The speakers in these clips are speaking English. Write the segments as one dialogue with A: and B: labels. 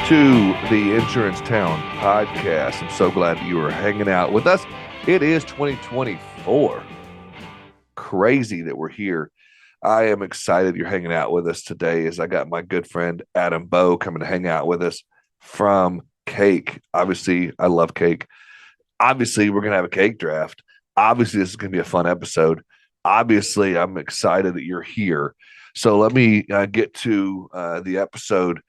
A: to the Insurance Town podcast. I'm so glad that you are hanging out with us. It is 2024. Crazy that we're here. I am excited you're hanging out with us today as I got my good friend Adam Bowe coming to hang out with us from Cake. Obviously, I love Cake. Obviously, we're going to have a cake draft. Obviously, this is going to be a fun episode. Obviously, I'm excited that you're here. So let me get to the episode.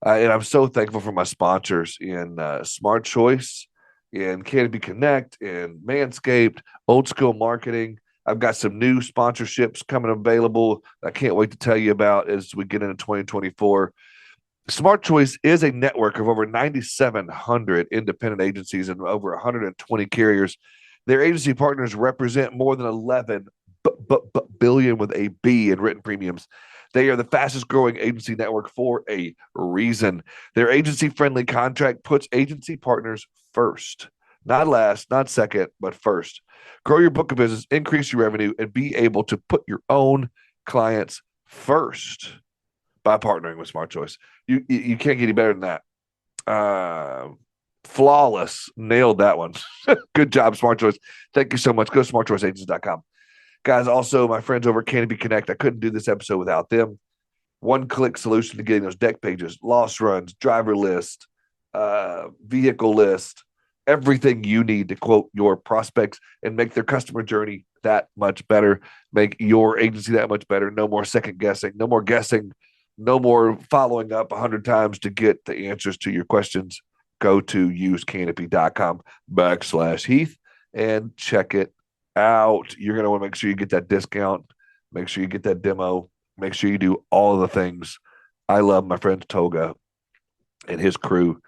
A: And I'm so thankful for my sponsors in Smart Choice, in Canopy Connect, in Manscaped, Old School Marketing. I've got some new sponsorships coming available. I can't wait to tell you about as we get into 2024. Smart Choice is a network of over 9,700 independent agencies and over 120 carriers. Their agency partners represent more than 11 billion with a B in written premiums. They are the fastest growing agency network for a reason. Their agency-friendly contract puts agency partners first. Not last, not second, but first. Grow your book of business, increase your revenue, and be able to put your own clients first by partnering with Smart Choice. You can't get any better than that. Flawless. Nailed that one. Good job, Smart Choice. Thank you so much. Go to smartchoiceagents.com. Guys, also my friends over at Canopy Connect. I couldn't do this episode without them. One-click solution to getting those deck pages, loss runs, driver list, vehicle list, everything you need to quote your prospects and make their customer journey that much better, make your agency that much better. No more second guessing, no more guessing, no more following up 100 times to get the answers to your questions. Go to usecanopy.com/Heath and check it out. You're going to want to make sure you get that discount, make sure you get that demo, make sure you do all of the things. I love my friend Toga and his crew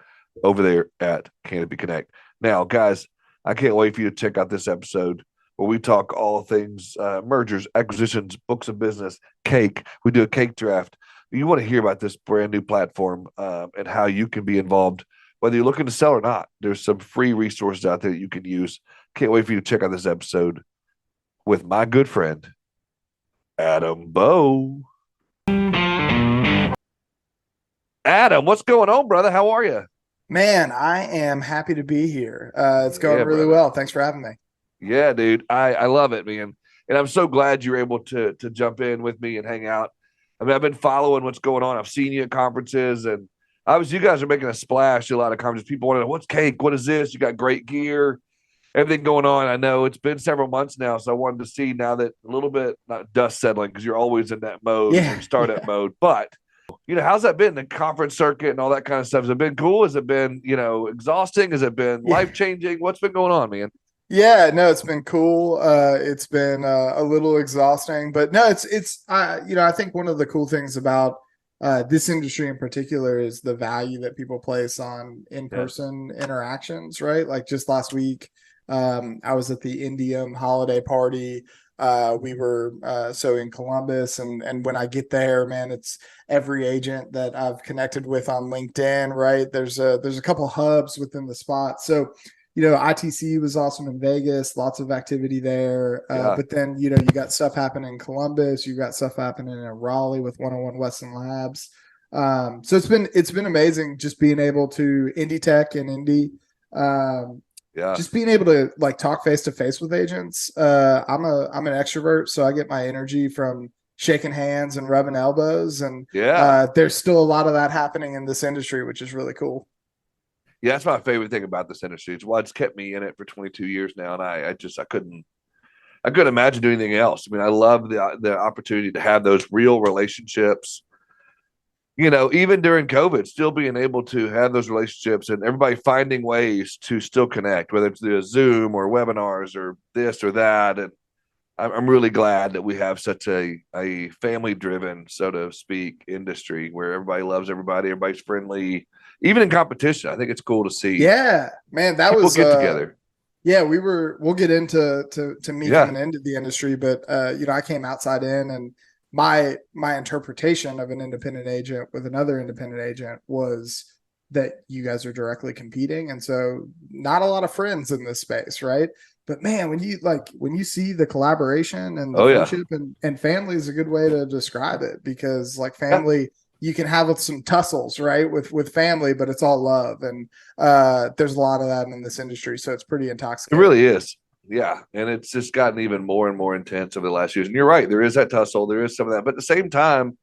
A: over there at Canopy Connect. Now, guys, I can't wait for you to check out this episode where we talk all things mergers, acquisitions, books of business, cake. We do a cake draft. You want to hear about this brand new platform and how you can be involved, whether you're looking to sell or not. There's some free resources out there that you can use. Can't wait for you to check out this episode with my good friend, Adam Bowe. Adam, what's going on, brother? How are you?
B: Man, I am happy to be here. It's going really well. Thanks for having me.
A: Yeah, dude. I love it, man. And I'm so glad you're able to jump in with me and hang out. I mean, I've been following what's going on. I've seen you at conferences, and obviously you guys are making a splash at a lot of conferences. People want to know, what's Cake? What is this? You got great gear, everything going on. I know it's been several months now, so I wanted to see now that a little bit, not dust settling, because you're always in that mode, startup mode, but how's that been, the conference circuit and all that kind of stuff? Has it been cool? Has it been, exhausting? Has it been life-changing? What's been going on, man?
B: Yeah, no, it's been cool. It's been a little exhausting, but no, it's I think one of the cool things about this industry in particular is the value that people place on in-person interactions, right? Like just last week, I was at the Indium holiday party. We were in Columbus, and when I get there, man, it's every agent that I've connected with on LinkedIn, right? There's a couple hubs within the spot. So, ITC was awesome in Vegas, lots of activity there. But then, you got stuff happening in Columbus, you got stuff happening in Raleigh with 101 Weston Labs. So it's been amazing just being able to Indie Tech and Indy. Just being able to like talk face to face with agents. I'm an extrovert, so I get my energy from shaking hands and rubbing elbows. And there's still a lot of that happening in this industry, which is really cool.
A: Yeah, that's my favorite thing about this industry. It's why it's kept me in it for 22 years now, and I couldn't imagine doing anything else. I mean, I love the opportunity to have those real relationships. Even during COVID, still being able to have those relationships and everybody finding ways to still connect, whether it's via Zoom or webinars or this or that. And I'm really glad that we have such a family-driven, so to speak, industry where everybody loves everybody, everybody's friendly, even in competition. I think it's cool to see.
B: Yeah, man, that
A: people
B: was
A: get together.
B: Yeah, we'll get into me coming into the industry, but I came outside in, and my interpretation of an independent agent with another independent agent was that you guys are directly competing. And so not a lot of friends in this space, right? But man, when you see the collaboration and the friendship and family is a good way to describe it, because like family you can have some tussles, right, with family, but it's all love, and there's a lot of that in this industry, so it's pretty
A: It
B: intoxicating.
A: really is. Yeah. And it's just gotten even more and more intense over the last years. And you're right. There is that tussle. There is some of that. But at the same time,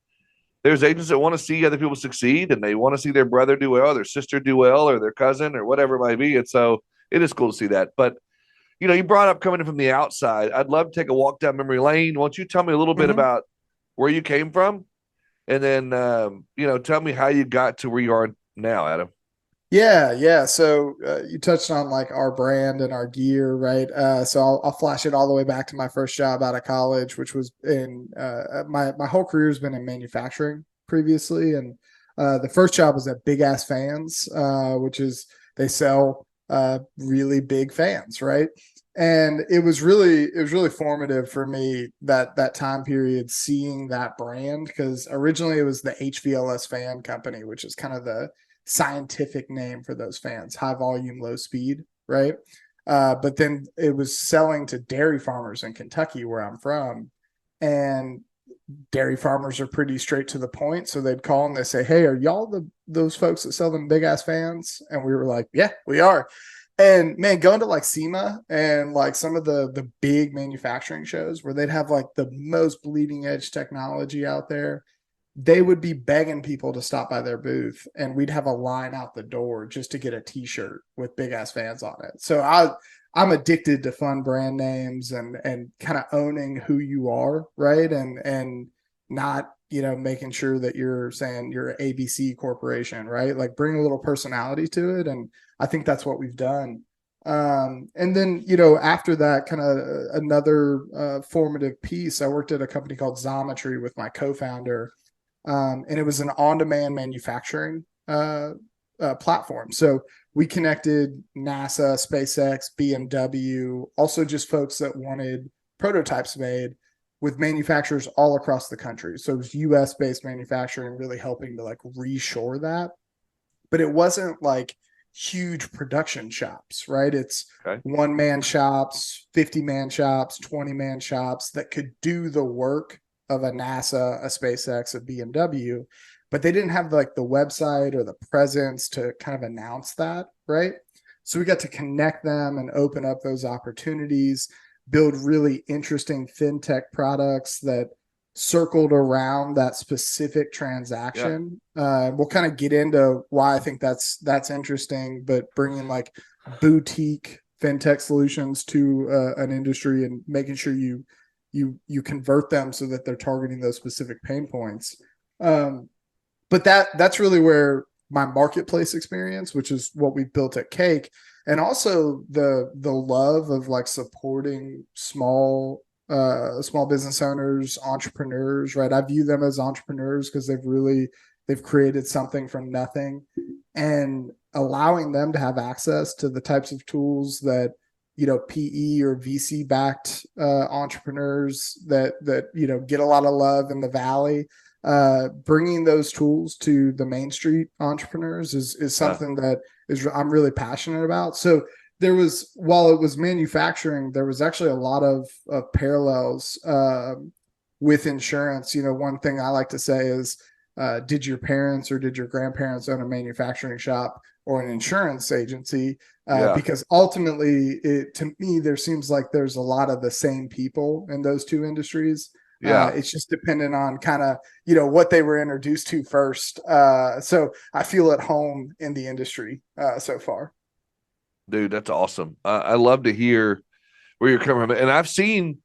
A: there's agents that want to see other people succeed and they want to see their brother do well, their sister do well, or their cousin or whatever it might be. And so it is cool to see that. But, you brought up coming in from the outside. I'd love to take a walk down memory lane. Why don't you tell me a little bit
B: Mm-hmm.
A: about where you came from? And then, tell me how you got to where you are now, Adam.
B: Yeah. So you touched on like our brand and our gear, right? So I'll flash it all the way back to my first job out of college, which was in my whole career has been in manufacturing previously, and the first job was at Big Ass Fans, which is they sell really big fans, right? And it was really formative for me that time period, seeing that brand, because originally it was the HVLS fan company, which is kind of the scientific name for those fans, high volume, low speed, right? But then it was selling to dairy farmers in Kentucky, where I'm from, and dairy farmers are pretty straight to the point. So they'd call and they say, "Hey, are y'all those folks that sell them big ass fans?" And we were like, "Yeah, we are." And man, going to like SEMA and like some of the big manufacturing shows where they'd have like the most bleeding edge technology out there, they would be begging people to stop by their booth, and we'd have a line out the door just to get a t-shirt with Big Ass Fans on it. So I'm addicted to fun brand names and kind of owning who you are, right? And not, making sure that you're saying you're ABC Corporation, right? Like bring a little personality to it. And I think that's what we've done. And then, after that, kind of another formative piece, I worked at a company called Xometry with my co-founder, and it was an on-demand manufacturing platform. So we connected NASA, SpaceX, BMW, also just folks that wanted prototypes made with manufacturers all across the country. So it was US based manufacturing, really helping to like reshore that. But it wasn't like huge production shops, right? It's
A: Okay.
B: 1-man shops, 50-man shops, 20-man shops that could do the work of a NASA, a SpaceX, a BMW, but they didn't have like the website or the presence to kind of announce that, right? So we got to connect them and open up those opportunities, build really interesting fintech products that circled around that specific
A: Yeah.
B: transaction. We'll kind of get into why I think that's interesting, but bringing like boutique fintech solutions to an industry and making sure you convert them so that they're targeting those specific pain points. But that's really where my marketplace experience, which is what we built at Cake, and also the love of like supporting small business owners, entrepreneurs, right? I view them as entrepreneurs because they've created something from nothing, and allowing them to have access to the types of tools that PE or VC backed entrepreneurs that get a lot of love in the Valley. Bringing those tools to the Main Street entrepreneurs is something that I'm really passionate about. So there was, while it was manufacturing, there was actually a lot of parallels with insurance. One thing I like to say is, did your parents or did your grandparents own a manufacturing shop or an insurance agency? Because ultimately, to me, there seems like there's a lot of the same people in those two industries. It's just dependent on kind of, what they were introduced to first. So I feel at home in the industry so far.
A: Dude, that's awesome. I love to hear where you're coming from. And I've seen,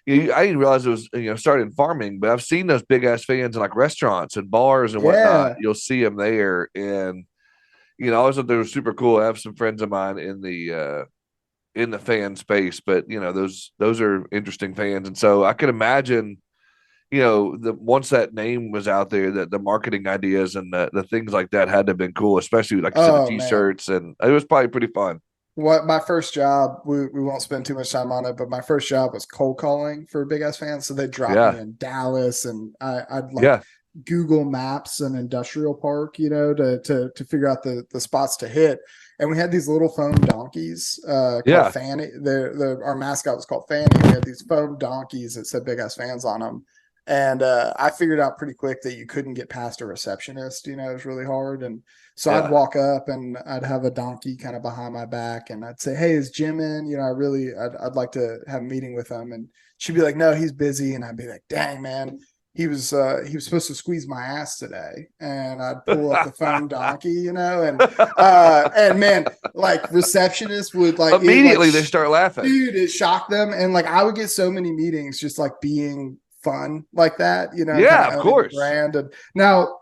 A: I didn't realize it was, started in farming, but I've seen those big ass fans in like restaurants and bars and whatnot.
B: Yeah.
A: You'll see them there. And, I always thought they were super cool. I have some friends of mine in the fan space, but those are interesting fans. And so I could imagine, once that name was out there, that the marketing ideas and the things like that had to have been cool, especially like you said, the
B: Oh man.
A: t-shirts, and it was probably pretty fun.
B: What my first job, we won't spend too much time on it, but my first job was cold calling for Big Ass Fans. So they dropped me
A: Yeah.
B: in Dallas, and I'd like
A: Yeah.
B: Google Maps an industrial park, to figure out the spots to hit. And we had these little foam donkeys called
A: Yeah.
B: Fanny. Our mascot was called Fanny. We had these foam donkeys that said Big Ass Fans on them. And I figured out pretty quick that you couldn't get past a receptionist. It was really hard. And so I'd
A: Yeah.
B: walk up and I'd have a donkey kind of behind my back, and I'd say, "Hey, is Jim in? I'd like to have a meeting with him." And she'd be like, "No, he's busy." And I'd be like, "Dang, man, he was supposed to squeeze my ass today." And I'd pull up the phone donkey, and man, like receptionists would like
A: immediately they start laughing.
B: Dude, it shocked them. And like I would get so many meetings just like being fun like that,
A: Yeah, of course.
B: Brand. And now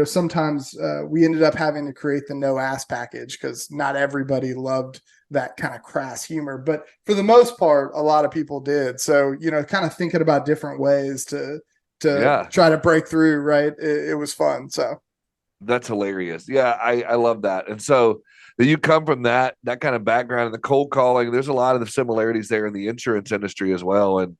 B: sometimes we ended up having to create the no ass package because not everybody loved that kind of crass humor, but for the most part, a lot of people did. So, kind of thinking about different ways to try to break through. Right. It was fun. So
A: that's hilarious. Yeah. I love that. And so you come from that kind of background in the cold calling. There's a lot of the similarities there in the insurance industry as well. And,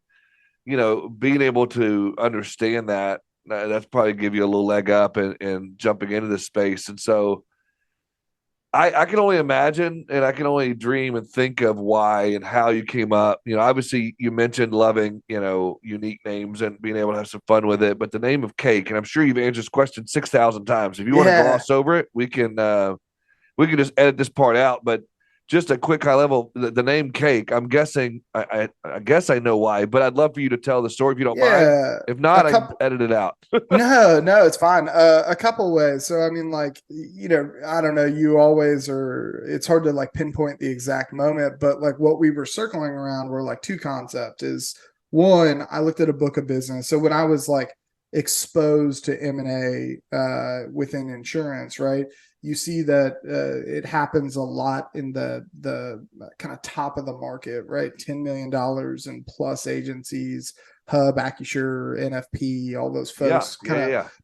A: being able to understand that's probably give you a little leg up and jumping into this space. And so I can only imagine, and I can only dream and think of why and how you came up. Obviously you mentioned loving, unique names and being able to have some fun with it, but the name of Cake, and I'm sure you've answered this question 6,000 times. If you want to gloss over it, we can just edit this part out, but just a quick high level, the name Cake, I'm guessing, I guess I know why, but I'd love for you to tell the story if you don't mind. If not, I can edit it out.
B: No, it's fine. A couple ways. So, I mean, like, I don't know, it's hard to like pinpoint the exact moment, but like what we were circling around were like two concepts. Is one, I looked at a book of business. So when I was like exposed to M&A within insurance, right? You see that it happens a lot in the kind of top of the market, right? $10 million and plus agencies, Hub, Accusure, NFP, all those folks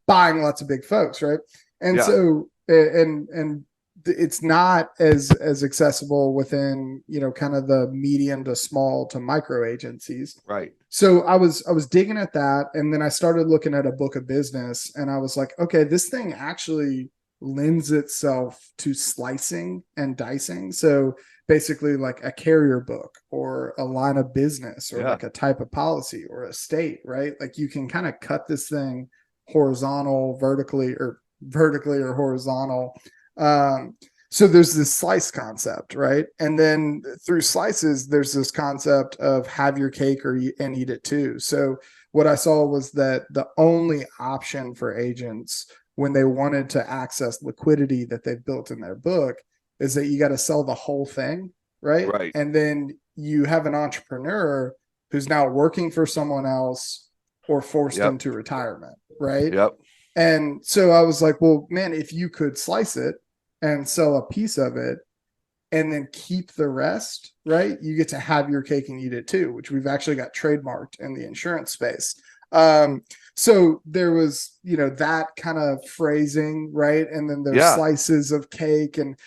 B: buying lots of big folks, right? And so, and it's not as accessible within, kind of the medium to small to micro agencies.
A: Right.
B: So I was digging at that. And then I started looking at a book of business and I was like, okay, this thing actually lends itself to slicing and dicing. So basically like a carrier book or a line of business or like a type of policy or a state, right? Like you can kind of cut this thing vertically or horizontal. So there's this slice concept, right? And then through slices, there's this concept of have your cake and eat it too. So what I saw was that the only option for agents when they wanted to access liquidity that they've built in their book is that you got to sell the whole thing, right?
A: Right.
B: And then you have an entrepreneur who's now working for someone else or forced into retirement, right?
A: Yep.
B: And so I was like, well, man, if you could slice it and sell a piece of it and then keep the rest, right? You get to have your cake and eat it too, which we've actually got trademarked in the insurance space. So there was, that kind of phrasing, right? And then there's slices of cake and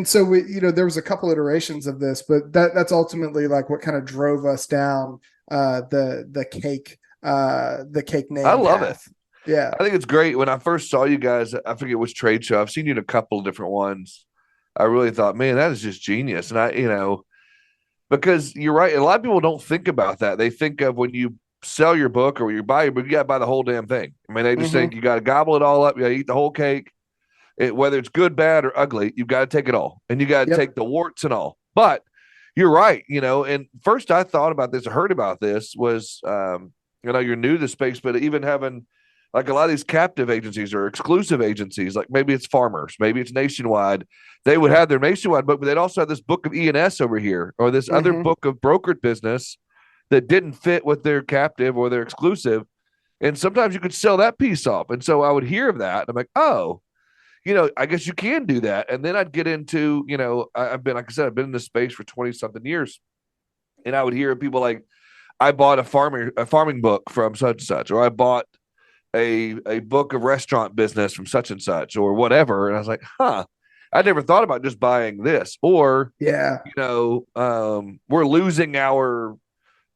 B: so we, there was a couple iterations of this, but that's ultimately like what kind of drove us down the cake name.
A: I love it.
B: Yeah.
A: I think it's great. When I first saw you guys, I forget which trade show, I've seen you in a couple of different ones. I really thought, man, that is just genius. And because you're right. A lot of people don't think about that. They think of when you sell your book or you buy your book, you got to buy the whole damn thing. I mean, they just think you got to gobble it all up. You got to eat the whole cake. Whether it's good, bad, or ugly, you've got to take it all. And you got to take the warts and all. But you're right. And first I thought about this, I heard about this was, you're new to the space, but even having like a lot of these captive agencies or exclusive agencies, like maybe it's Farmers, maybe it's Nationwide. They would have their Nationwide book, but they'd also have this book of E&S over here or this other book of brokered business that didn't fit with their captive or their exclusive. And sometimes you could sell that piece off. And so I would hear of that. And I'm like, oh, I guess you can do that. And then I'd get into, I've been, like I said, I've been in this space for 20 something years. And I would hear people like, I bought a farming book from such and such, or I bought a book of restaurant business from such and such or whatever. And I was like, I never thought about just buying this. Or, we're losing our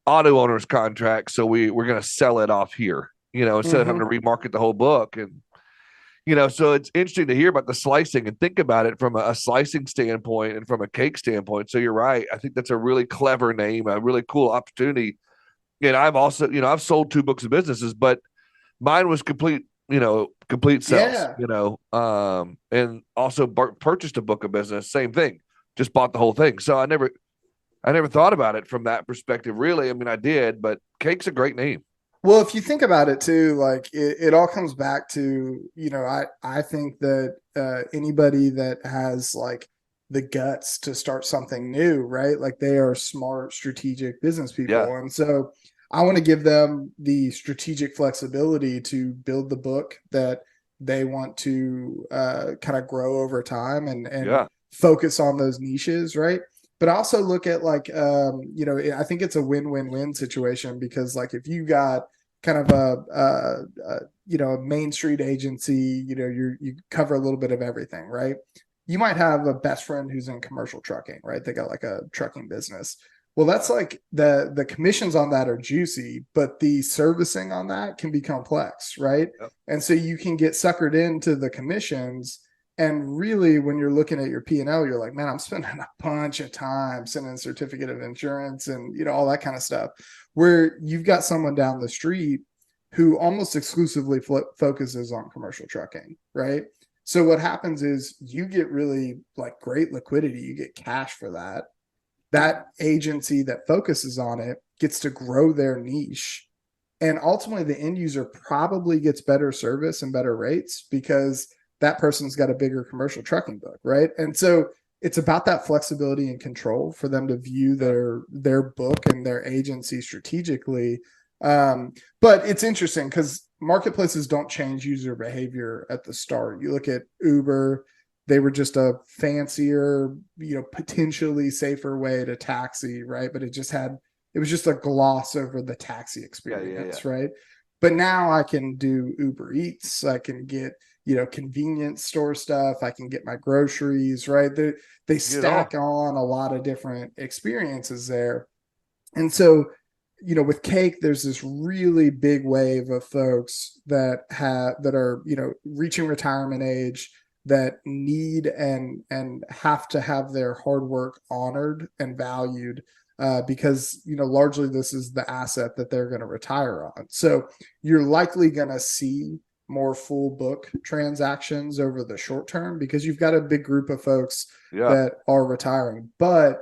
A: auto owner's contract, so we're going to sell it off here, instead of having to remarket the whole book. And, so it's interesting to hear about the slicing and think about it from a slicing standpoint and from a cake standpoint. So you're right. I think that's a really clever name, a really cool opportunity. And I've also, I've sold 2 books of businesses, but mine was complete sales,
B: Yeah.
A: and also purchased a book of business, same thing, just bought the whole thing. So I never thought about it from that perspective, really. I mean, I did, but Cake's a great name.
B: Well, if you think about it too, like it all comes back to, I think that anybody that has like the guts to start something new, right? Like they are smart, strategic business
A: Yeah,
B: people. And so I want to give them the strategic flexibility to build the book that they want to kind of grow over time and
A: yeah,
B: focus on those niches, right? But I also look at like I think it's a win-win-win situation because like if you got kind of a main street agency, you cover a little bit of everything, right? You might have a best friend who's in commercial trucking, right? They got like a trucking business. Well, that's like the commissions on that are juicy, but the servicing on that can be complex, right?
A: yep.
B: And so you can get suckered into the commissions. And really, when you're looking at your P&L, you're like, man, I'm spending a bunch of time sending a certificate of insurance and all that kind of stuff. Where you've got someone down the street who almost exclusively focuses on commercial trucking, right? So what happens is you get really like great liquidity, you get cash for that. That agency that focuses on it gets to grow their niche. And ultimately, the end user probably gets better service and better rates because that person's got a bigger commercial trucking book, right? And so it's about that flexibility and control for them to view
A: Yeah.
B: their book and their agency strategically. But it's interesting because marketplaces don't change user behavior at the start. You look at Uber, they were just a fancier, potentially safer way to taxi, right? But it was just a gloss over the taxi
A: Yeah, yeah, yeah.
B: experience, right? But now I can do Uber Eats, I can get, convenience store stuff, I can get my groceries, right? They
A: You get it all.
B: stack on a lot of different experiences there. And so, with Cake, there's this really big wave of folks that are, reaching retirement age that need and have to have their hard work honored and valued because largely this is the asset that they're going to retire on. So you're likely going to see more full book transactions over the short term because you've got a big group of folks
A: Yeah,
B: that are retiring. But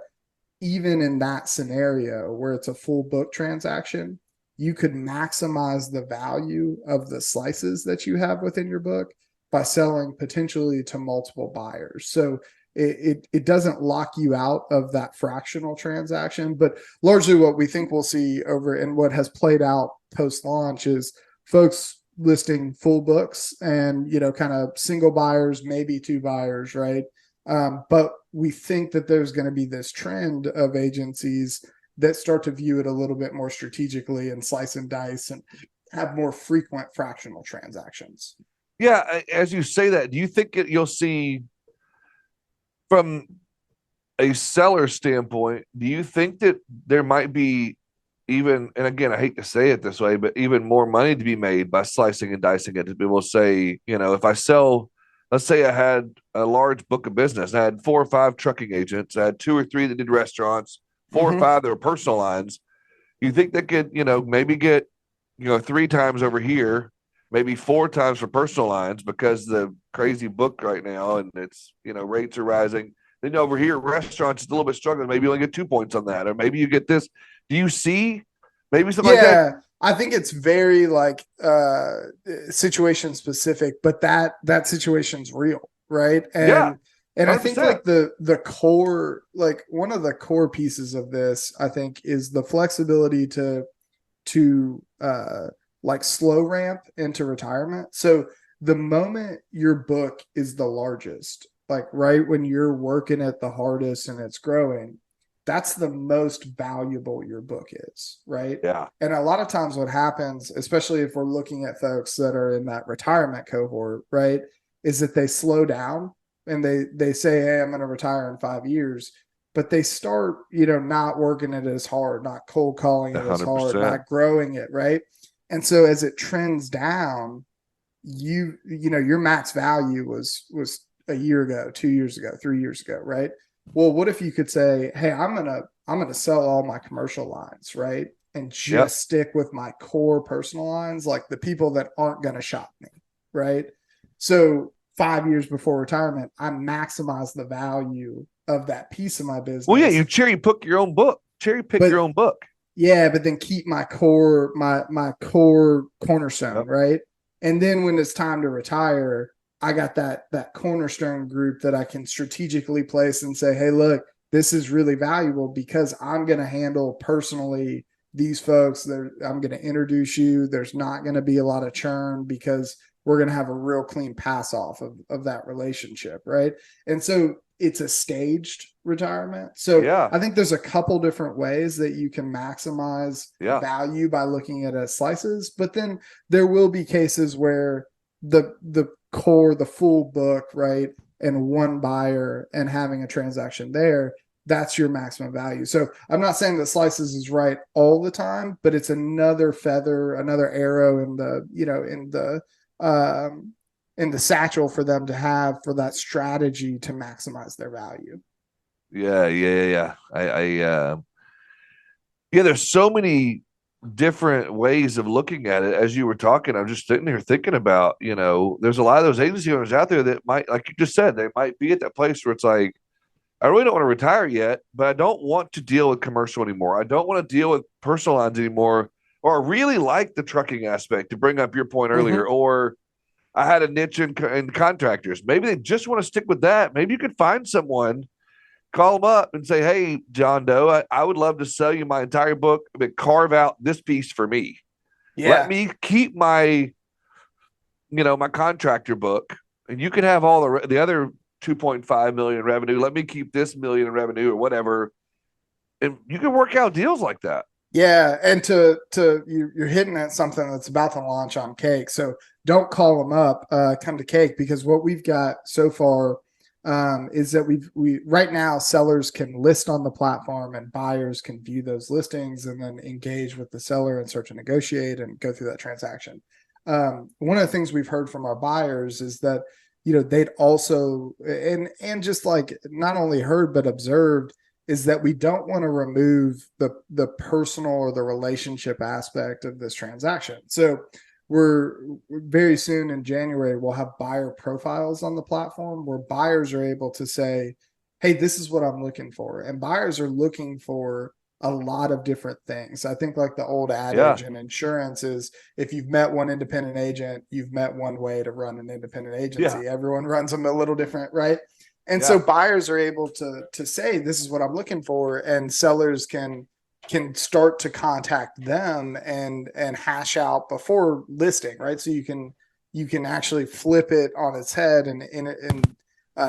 B: even in that scenario where it's a full book transaction, you could maximize the value of the slices that you have within your book by selling potentially to multiple buyers. So it doesn't lock you out of that fractional transaction, but largely what we think we'll see over and what has played out post launch is folks listing full books and kind of single buyers, maybe 2 buyers, right? But we think that there's going to be this trend of agencies that start to view it a little bit more strategically and slice and dice and have more frequent fractional transactions.
A: yeah. As you say that, do you think you'll see from a seller standpoint? Do you think that there might be even, and again, I hate to say it this way, but even more money to be made by slicing and dicing it? To be able to say, if I sell, let's say I had a large book of business, I had 4 or 5 trucking agents, I had 2 or 3 that did restaurants, 4 or 5 that were personal lines. You think they could, maybe get, 3 times over here, maybe 4 times for personal lines because the crazy book right now and it's, rates are rising. Then over here, restaurants is a little bit struggling. Maybe you only get 2 points on that, or maybe you get this. Do you see maybe something like that?
B: Yeah, I think it's very like situation specific, but that situation's real, right?
A: Yeah,
B: And I think
A: 100%.
B: like the core, like one of the core pieces of this, I think, is the flexibility to like slow ramp into retirement. So the moment your book is the largest, like right when you're working at the hardest and it's growing, that's the most valuable your book is, right?
A: Yeah,
B: And a lot of times what happens, especially if we're looking at folks that are in that retirement cohort, right, is that they slow down and they say, hey, I'm going to retire in 5 years, but they start, not working it as hard, not cold calling it as hard,
A: 100%.
B: not growing it, right? And so as it trends down, your max value was a year ago, 2 years ago, 3 years ago, right? Well, what if you could say, hey, I'm gonna sell all my commercial lines, right? and just stick with my core personal lines, like the people that aren't going to shop me, right? So 5 years before retirement, I maximize the value of that piece of my business.
A: Well, yeah, you cherry pick your own book.
B: Yeah, but then keep my core, my core cornerstone, right? And then when it's time to retire, I got that cornerstone group that I can strategically place and say, hey, look, this is really valuable because I'm going to handle personally these folks. I'm going to introduce you. There's not going to be a lot of churn because we're going to have a real clean pass off of that relationship, right? And so it's a staged retirement. So I think there's a couple different ways that you can maximize value by looking at it as slices, but then there will be cases where the core, the full book, right, and one buyer and having a transaction there, that's your maximum value. So I'm not saying that slices is right all the time, but it's another feather, another arrow in the, in the satchel for them to have for that strategy to maximize their value.
A: Yeah. There's so many different ways of looking at it. As you were talking, I'm just sitting here thinking about, there's a lot of those agency owners out there that might, like you just said, they might be at that place where it's like, I really don't want to retire yet, but I don't want to deal with commercial anymore. I don't want to deal with personal lines anymore, or I really like the trucking aspect, to bring up your point earlier, or I had a niche in contractors. Maybe they just want to stick with that. Maybe you could find someone, call them up and say, hey, John Doe, I would love to sell you my entire book, but carve out this piece for me. Yeah. Let me keep my, my contractor book, and you can have all the other 2.5 million revenue. Let me keep this million in revenue or whatever. And you can work out deals like that.
B: Yeah. And you're hitting at something that's about to launch on Cake. So don't call them up, come to Cake, because what we've got so far is that we right now sellers can list on the platform and buyers can view those listings and then engage with the seller and start to negotiate and go through that transaction. One of the things we've heard from our buyers is that, they'd also, and just like not only heard, but observed, is that we don't want to remove the personal or the relationship aspect of this transaction. So we're very soon in January, we'll have buyer profiles on the platform where buyers are able to say, hey, this is what I'm looking for. And buyers are looking for a lot of different things. I think like the old adage in insurance is, if you've met one independent agent, you've met one way to run an independent agency. Everyone runs them a little different, right? And so buyers are able to say, this is what I'm looking for, and sellers can start to contact them and hash out before listing, right? So you can actually flip it on its head and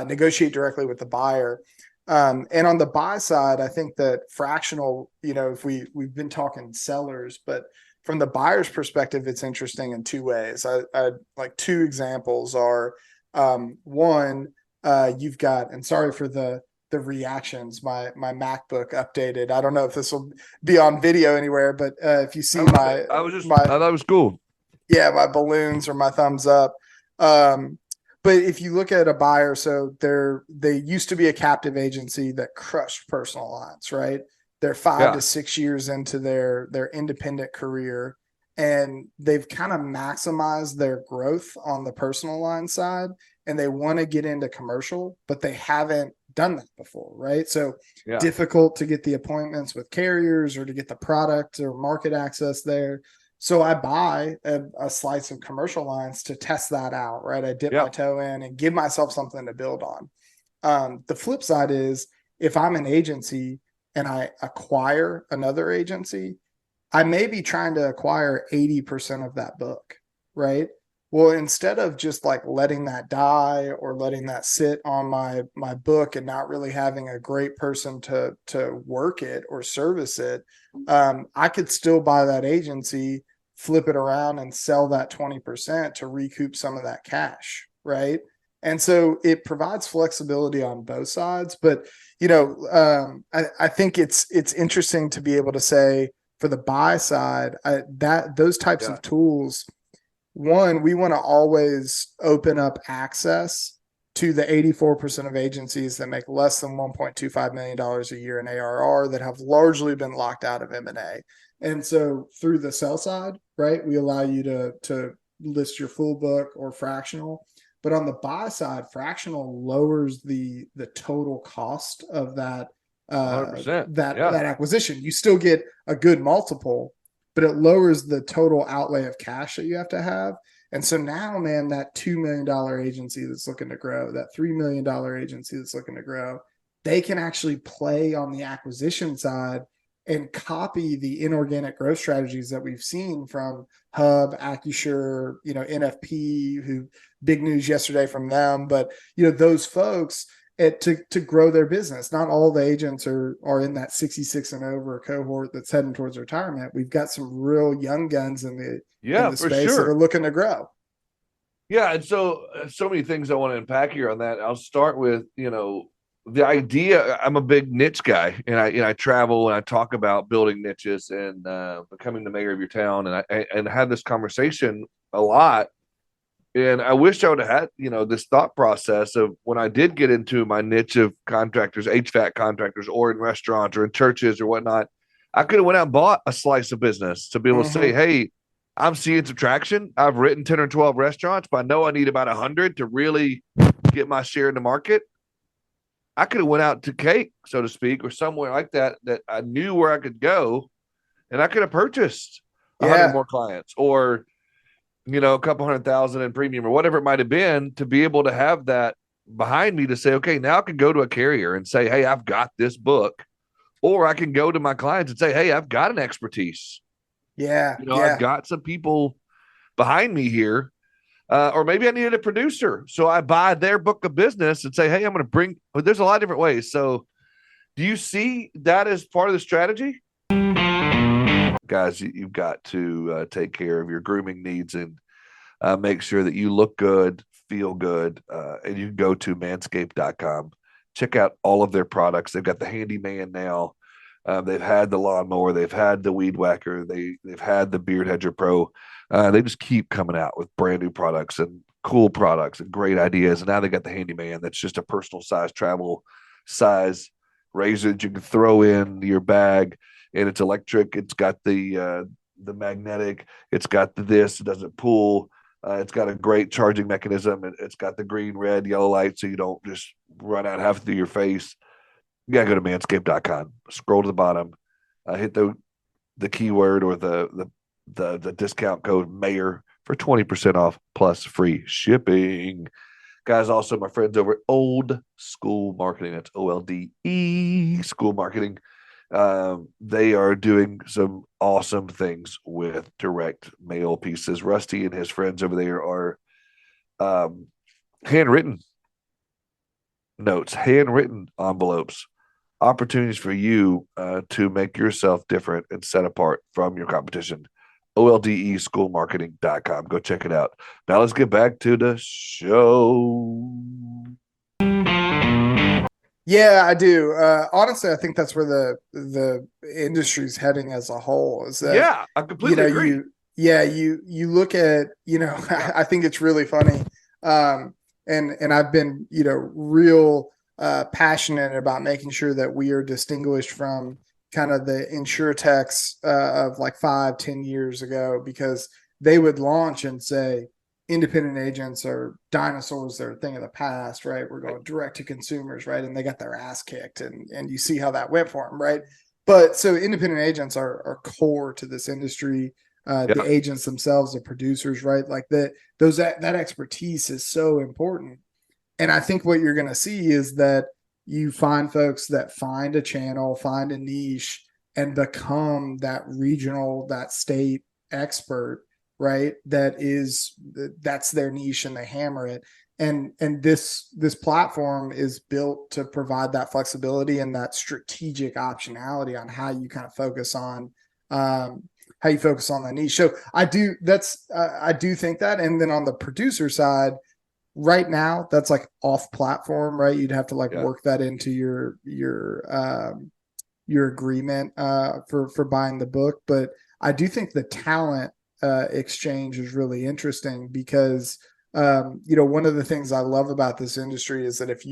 B: negotiate directly with the buyer. And on the buy side, I think that fractional, if we've been talking sellers, but from the buyer's perspective, it's interesting in two ways. I like two examples are, one, you've got, and sorry for the reactions, my MacBook updated. I don't know if this will be on video anywhere, but if you see I thought
A: it was cool.
B: Yeah, my balloons or my thumbs up. But if you look at a buyer, so they used to be a captive agency that crushed personal lines, right? They're 5 to 6 years into their independent career, and they've kind of maximized their growth on the personal line side, and they want to get into commercial, but they haven't done that before, right? So difficult to get the appointments with carriers or to get the product or market access there. So I buy a slice of commercial lines to test that out, right? I dip my toe in and give myself something to build on. The flip side is, if I'm an agency and I acquire another agency, I may be trying to acquire 80% of that book, right? Well, instead of just like letting that die or letting that sit on my book and not really having a great person to work it or service it, I could still buy that agency, flip it around and sell that 20% to recoup some of that cash, right? And so it provides flexibility on both sides. But, I think it's interesting to be able to say, for the buy side, that those types of tools, one, we want to always open up access to the 84% of agencies that make less than $1.25 million a year in ARR that have largely been locked out of M&A. And so through the sell side, right, we allow you to list your full book or fractional. But on the buy side, fractional lowers the total cost of that
A: 100%.
B: that acquisition. You still get a good multiple, but it lowers the total outlay of cash that you have to have. And so now, man, that $2 million agency that's looking to grow, that $3 million agency that's looking to grow, they can actually play on the acquisition side and copy the inorganic growth strategies that we've seen from Hub, Accusure, NFP, who big news yesterday from them. But, those folks to grow their business. Not all the agents are in that 66 and over cohort that's heading towards retirement. We've got some real young guns in the space that are looking to grow.
A: Yeah. And so many things I want to unpack here on that. I'll start with, the idea. I'm a big niche guy, and I travel and I talk about building niches and becoming the mayor of your town. And I have this conversation a lot. And I wish I would have had, this thought process of when I did get into my niche of contractors, HVAC contractors, or in restaurants or in churches or whatnot, I could have went out and bought a slice of business to be able to say, hey, I'm seeing some traction. I've written 10 or 12 restaurants, but I know I need about 100 to really get my share in the market. I could have went out to Cake, so to speak, or somewhere like that I knew where I could go, and I could have purchased 100 more clients, or a couple 100,000 in premium, or whatever it might have been, to be able to have that behind me to say, okay, now I can go to a carrier and say, hey, I've got this book, or I can go to my clients and say, hey, I've got an expertise. I've got some people behind me here. Or maybe I needed a producer. So I buy their book of business and say, hey, I'm going to bring, but there's a lot of different ways. So do you see that as part of the strategy? Guys, you've got to take care of your grooming needs and make sure that you look good, feel good. And you can go to manscaped.com. Check out all of their products. They've got the handyman now. They've had the lawnmower. They've had the weed whacker. They've had the beard hedger pro. They just keep coming out with brand new products and cool products and great ideas. And now they got the handyman that's just a personal size, travel size razor that you can throw in your bag, and it's electric. It's got the magnetic. It's got this. It doesn't pull. It's got a great charging mechanism. It's got the green, red, yellow light, so you don't just run out half through your face. You gotta go to manscaped.com. Scroll to the bottom, hit the keyword or the discount code MAYOR for 20% off plus free shipping. Guys, also my friends over at Olde School Marketing. That's OLDE School Marketing. They are doing some awesome things with direct mail pieces. Rusty and his friends over there are handwritten notes, handwritten envelopes, opportunities for you to make yourself different and set apart from your competition. OLDEschoolmarketing.com. Go check it out. Now let's get back to the show.
B: Yeah, I do. Honestly, I think that's where the industry's heading as a whole. Is that
A: I completely agree.
B: You look at, I think it's really funny. And I've been, real passionate about making sure that we are distinguished from kind of the insurtechs of like 5-10 years ago, because they would launch and say independent agents are dinosaurs, they're a thing of the past, right? We're going direct to consumers, right? And they got their ass kicked, and you see how that went for them, right? But so independent agents are core to this industry. The agents themselves, the producers, right? Like that expertise is so important. And I think what you're going to see is that you find folks that find a channel, find a niche, and become that regional, that state expert, right? That's their niche, and they hammer it. And this platform is built to provide that flexibility and that strategic optionality on how you kind of focus on that niche. So I do think that. And then on the producer side, right now, that's like off platform, right? You'd have to work that into your agreement for buying the book. But I do think the talent exchange is really interesting, because One of the things I love about this industry is that if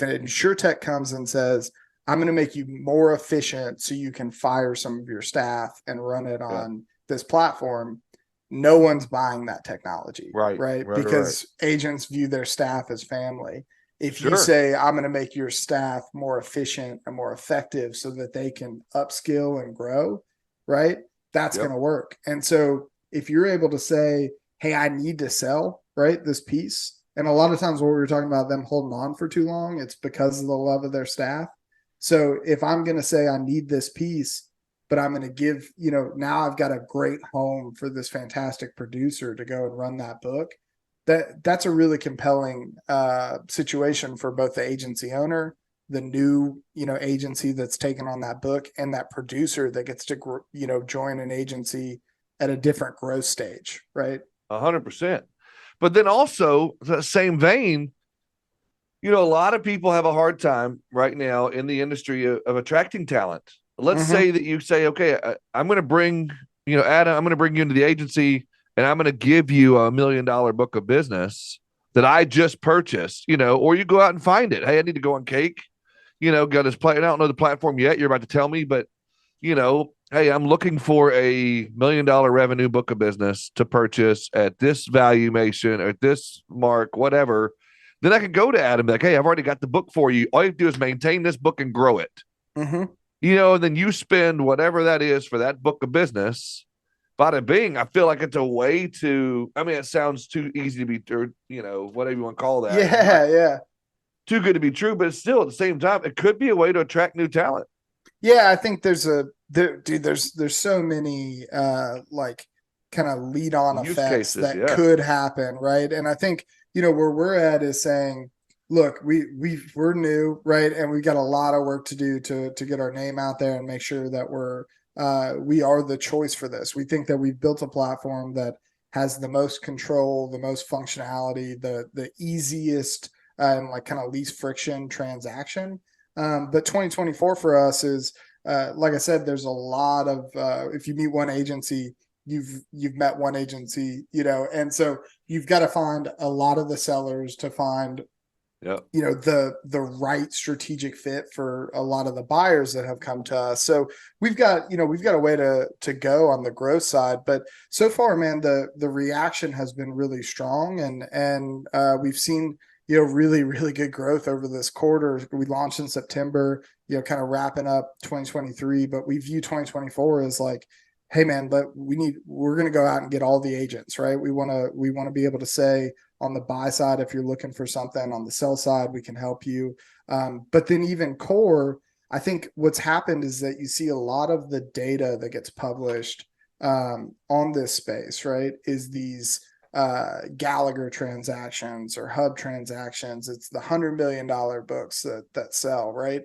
B: an insurtech comes and says, I'm going to make you more efficient so you can fire some of your staff and run it
A: Yeah.
B: on this platform, no one's buying that technology, right? Because agents view their staff as family. If you say, I'm going to make your staff more efficient and more effective so that they can upskill and grow, right? That's going to work. And so if you're able to say, hey, I need to sell, right, this piece. And a lot of times what we were talking about them holding on for too long, it's because of the love of their staff. So if I'm going to say I need this piece, but I'm going to give, now I've got a great home for this fantastic producer to go and run that book. That's a really compelling situation for both the agency owner, the new, agency that's taken on that book, and that producer that gets to, join an agency at a different growth stage, right?
A: 100%. But then also, the same vein, a lot of people have a hard time right now in the industry of attracting talent. Let's say that you say, okay, I'm going to bring, Adam, I'm going to bring you into the agency and I'm going to give you $1 million book of business that I just purchased, or you go out and find it. Hey, I need to go on Cake, got this play. I don't know the platform yet. You're about to tell me, but, hey, I'm looking for a $1 million revenue book of business to purchase at this valuation or this mark, whatever. Then I can go to Adam, like, hey, I've already got the book for you. All you have to do is maintain this book and grow it. And then you spend whatever that is for that book of business. Bada bing, I feel like it's a way to, it sounds too easy to be, or, whatever you want to call that.
B: Yeah.
A: Too good to be true, but still at the same time, it could be a way to attract new talent.
B: Yeah, I think there's so many kind of lead on
A: Use
B: effects
A: cases,
B: that could happen, right? And I think, where we're at is saying, look, we're new, right? And we've got a lot of work to do to get our name out there and make sure that we are the choice for this. We think that we've built a platform that has the most control, the most functionality, the easiest and kind of least friction transaction. But 2024 for us is, like I said, there's a lot of if you meet one agency, you've met one agency, and so you've got to find a lot of the sellers to find the right strategic fit for a lot of the buyers that have come to us. So we've got a way to go on the growth side, but so far, man, the reaction has been really strong, and we've seen really, really good growth over this quarter. We launched in September, kind of wrapping up 2023, but we view 2024 as like, hey man, but we're going to go out and get all the agents, right? We want to be able to say on the buy side, if you're looking for something, on the sell side, we can help you. But then even core, I think what's happened is that you see a lot of the data that gets published on this space, right, is these Gallagher transactions or hub transactions. It's the $100 million books that sell, right?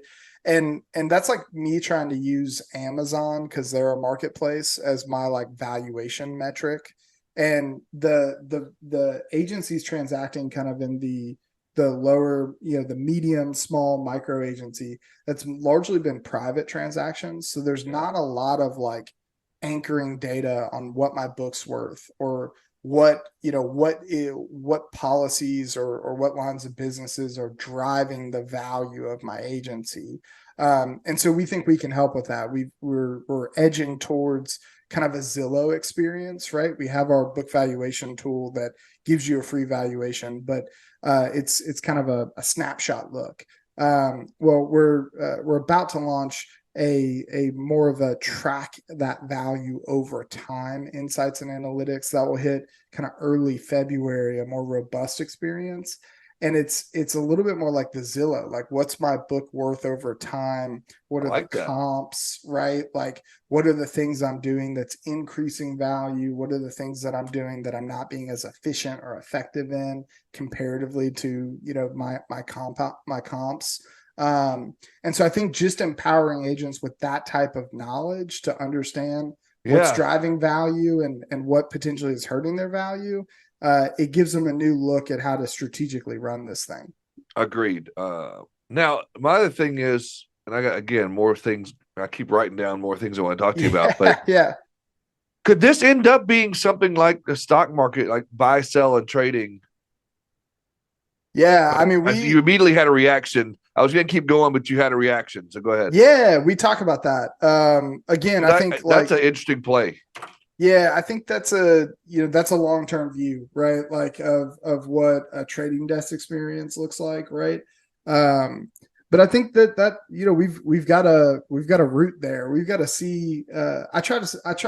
B: And that's like me trying to use Amazon because they're a marketplace as my like valuation metric. And the agencies transacting kind of in the lower, the medium, small micro agency, that's largely been private transactions. So there's not a lot of like anchoring data on what my book's worth or what policies or what lines of businesses are driving the value of my agency. And so we think we can help with that. We're edging towards kind of a Zillow experience, right? We have our book valuation tool that gives you a free valuation, but it's kind of a snapshot look. Well, we're about to launch a more of a track that value over time insights and analytics that will hit kind of early February, a more robust experience. And it's a little bit more like the Zillow, like what's my book worth over time? What are the comps, right? Like what are the things I'm doing that's increasing value? What are the things that I'm doing that I'm not being as efficient or effective in comparatively to, my comps? And so I think just empowering agents with that type of knowledge to understand what's driving value and what potentially is hurting their value, it gives them a new look at how to strategically run this thing.
A: Agreed. Now, my other thing is, and I got, again, more things, I keep writing down more things I want to talk to you about, but could this end up being something like the stock market, like buy, sell, and trading
B: Yeah, I mean,
A: You immediately had a reaction. I was going to keep going, but you had a reaction. So go ahead.
B: yeah, we talk about that. Again, I think
A: That's an interesting play.
B: yeah, I think that's a long-term view, right? Like of what a trading desk experience looks like, right? But I think that we've got a route there. We've got to see. I try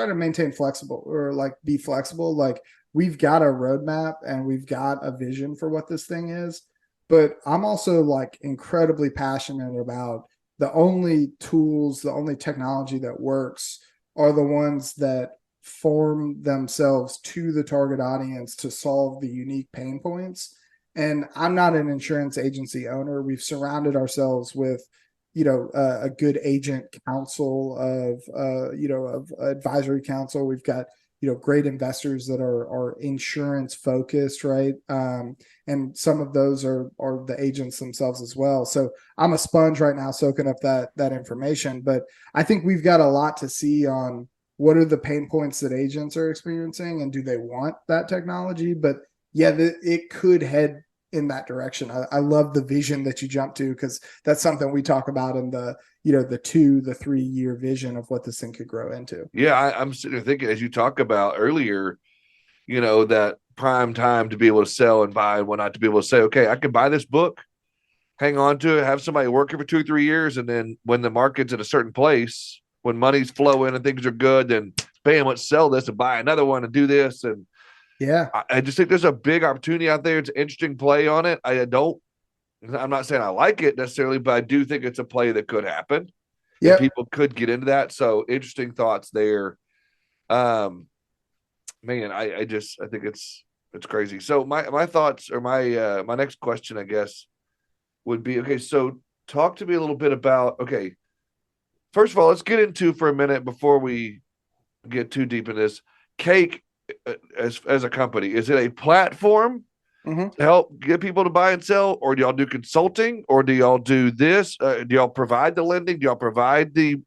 B: to maintain flexible or like be flexible. Like we've got a roadmap and we've got a vision for what this thing is. But I'm also like incredibly passionate about the only tools, the only technology that works are the ones that form themselves to the target audience to solve the unique pain points. And I'm not an insurance agency owner. We've surrounded ourselves with, a good agent council of advisory council. We've got, great investors that are insurance focused, right? And some of those are the agents themselves as well. So I'm a sponge right now soaking up that information, but I think we've got a lot to see on what are the pain points that agents are experiencing and do they want that technology. But yeah, it could head in that direction. I love the vision that you jump to, because that's something we talk about in the 2-3 year vision of what this thing could grow into.
A: Yeah, I'm sitting there thinking, as you talk about earlier, that prime time to be able to sell and buy and whatnot, to be able to say, okay, I can buy this book, hang on to it, have somebody working for 2-3 years, and then when the market's at a certain place, when money's flowing and things are good, then bam, let's sell this and buy another one and do this. And
B: yeah,
A: I just think there's a big opportunity out there. It's an interesting play on it. I'm not saying I like it necessarily, but I do think it's a play that could happen. Yeah, and people could get into that. So interesting thoughts there. Man, I think it's crazy. So my thoughts, or my next question, I guess, would be, okay, so talk to me a little bit about, okay, first of all, let's get into for a minute before we get too deep in this. Cake, as a company, is it a platform to help get people to buy and sell, or do y'all do consulting, or do y'all do this? Do y'all provide the lending? Do y'all provide the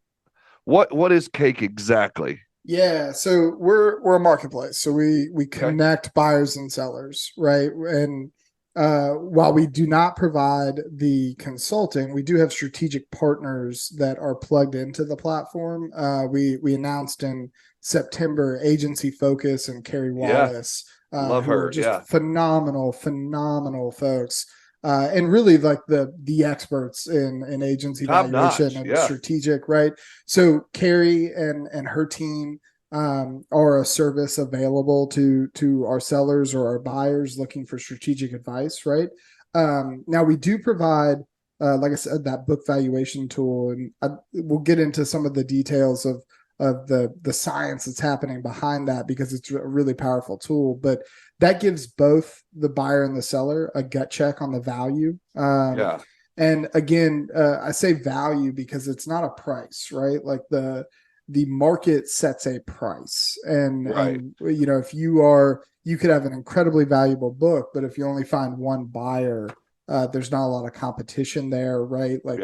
A: what is Cake exactly?
B: Yeah, so we're a marketplace. So we connect buyers and sellers, right? And while we do not provide the consulting, we do have strategic partners that are plugged into the platform. We announced in September Agency Focus and Carrie Wallace,
A: love
B: who
A: her,
B: are just phenomenal folks. And really like the experts in agency
A: top
B: valuation
A: notch,
B: and strategic, right? So Carrie and her team are a service available to our sellers or our buyers looking for strategic advice, right? Now we do provide, like I said, that book valuation tool, and we'll get into some of the details of the science that's happening behind that, because it's a really powerful tool. But that gives both the buyer and the seller a gut check on the value. And again, I say value because it's not a price, right? Like the market sets a price, and if you could have an incredibly valuable book, but if you only find one buyer, there's not a lot of competition there, right? Like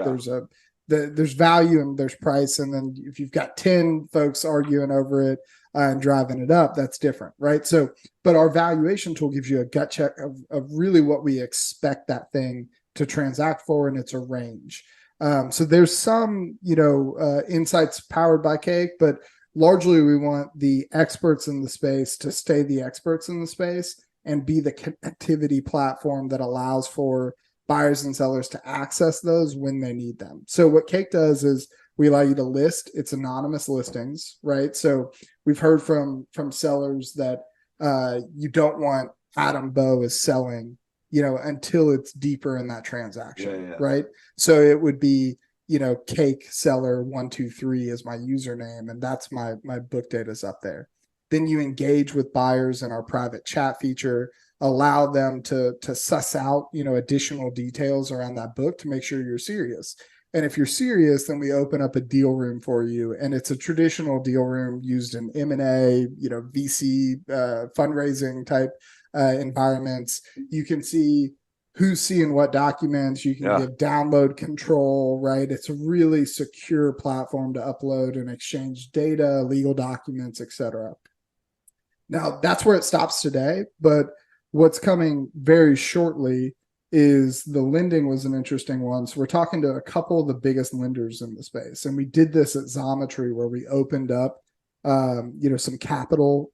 B: there's value and there's price, and then if you've got 10 folks arguing over it and driving it up, that's different, right? So, but our valuation tool gives you a gut check of really what we expect that thing to transact for, and it's a range. So there's some, insights powered by Cake, but largely we want the experts in the space to stay the experts in the space and be the connectivity platform that allows for buyers and sellers to access those when they need them. So what Cake does is we allow you to list. It's anonymous listings, right? So we've heard from sellers that you don't want Adam Bowe is selling, until it's deeper in that transaction, right? So it would be, Cake seller 123 is my username, and that's my book data's up there. Then you engage with buyers in our private chat feature, allow them to suss out, additional details around that book to make sure you're serious. And if you're serious, then we open up a deal room for you. And it's a traditional deal room used in M&A, VC fundraising type environments. You can see who's seeing what documents. You can give download control, right? It's a really secure platform to upload and exchange data, legal documents, etc. Now, that's where it stops today. But what's coming very shortly is the lending was an interesting one. So we're talking to a couple of the biggest lenders in the space. And we did this at Xometry where we opened up, some capital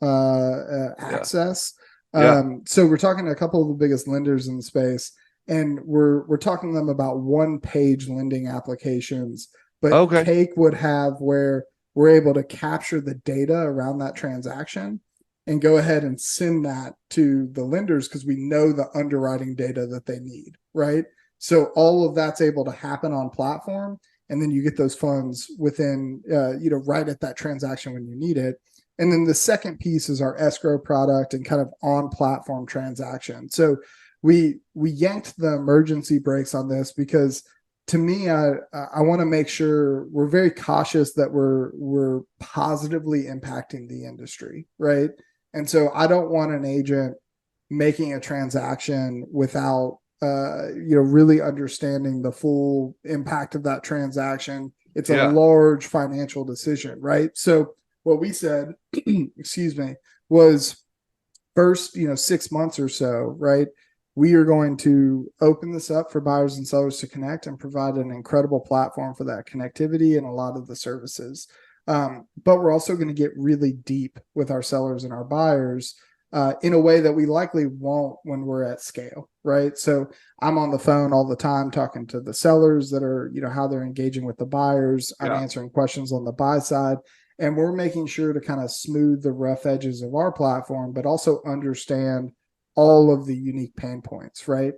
B: access.
A: Yeah.
B: So we're talking to a couple of the biggest lenders in the space, and we're talking to them about one-page lending applications. But
A: Okay.
B: Cake would have where we're able to capture the data around that transaction and go ahead and send that to the lenders because we know the underwriting data that they need, right? So all of that's able to happen on platform, and then you get those funds within, right at that transaction when you need it. And then the second piece is our escrow product and kind of on-platform transaction. So we yanked the emergency brakes on this because, to me, I want to make sure we're very cautious that we're positively impacting the industry, right? And so I don't want an agent making a transaction without really understanding the full impact of that transaction. It's a
A: Yeah.
B: large financial decision, right? So what we said, excuse me, was first, 6 months or so, right? We are going to open this up for buyers and sellers to connect and provide an incredible platform for that connectivity and a lot of the services. But we're also going to get really deep with our sellers and our buyers in a way that we likely won't when we're at scale, right? So I'm on the phone all the time talking to the sellers that are, how they're engaging with the buyers. I'm
A: Yeah.
B: answering questions on the buy side. And we're making sure to kind of smooth the rough edges of our platform, but also understand all of the unique pain points, right?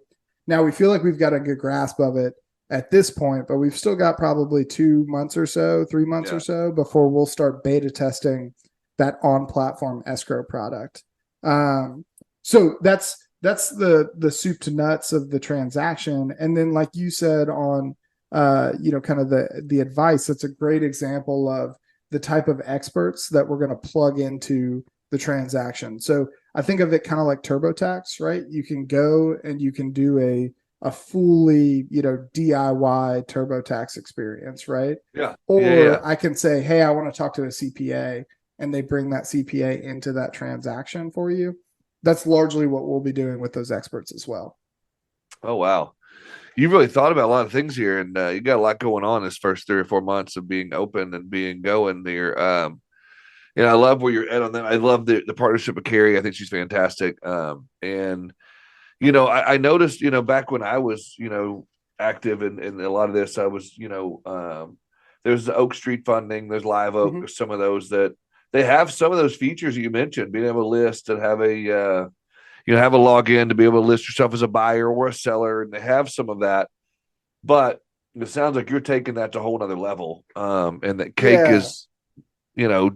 B: Now we feel like we've got a good grasp of it at this point, but we've still got probably 2 months or so, 3 months or so before we'll start beta testing that on-platform escrow product. So that's the soup to nuts of the transaction. And then, like you said on, kind of the advice, that's a great example of the type of experts that we're going to plug into the transaction. So I think of it kind of like TurboTax, right? You can go and you can do a fully, DIY TurboTax experience, right?
A: Yeah. Yeah.
B: Or I can say, hey, I want to talk to a CPA, and they bring that CPA into that transaction for you. That's largely what we'll be doing with those experts as well.
A: Oh, wow. You've really thought about a lot of things here, and you got a lot going on this first 3 or 4 months of being open and being going there. I love where you're at on that. I love the partnership with Carrie. I think she's fantastic. I noticed, back when I was, active in a lot of this, I was, there's the Oak Street funding, there's Live Oak, there's some of those that they have some of those features you mentioned, being able to list and have have a login to be able to list yourself as a buyer or a seller, and they have some of that. But it sounds like you're taking that to a whole nother level. And that Cake
B: Yeah.
A: is,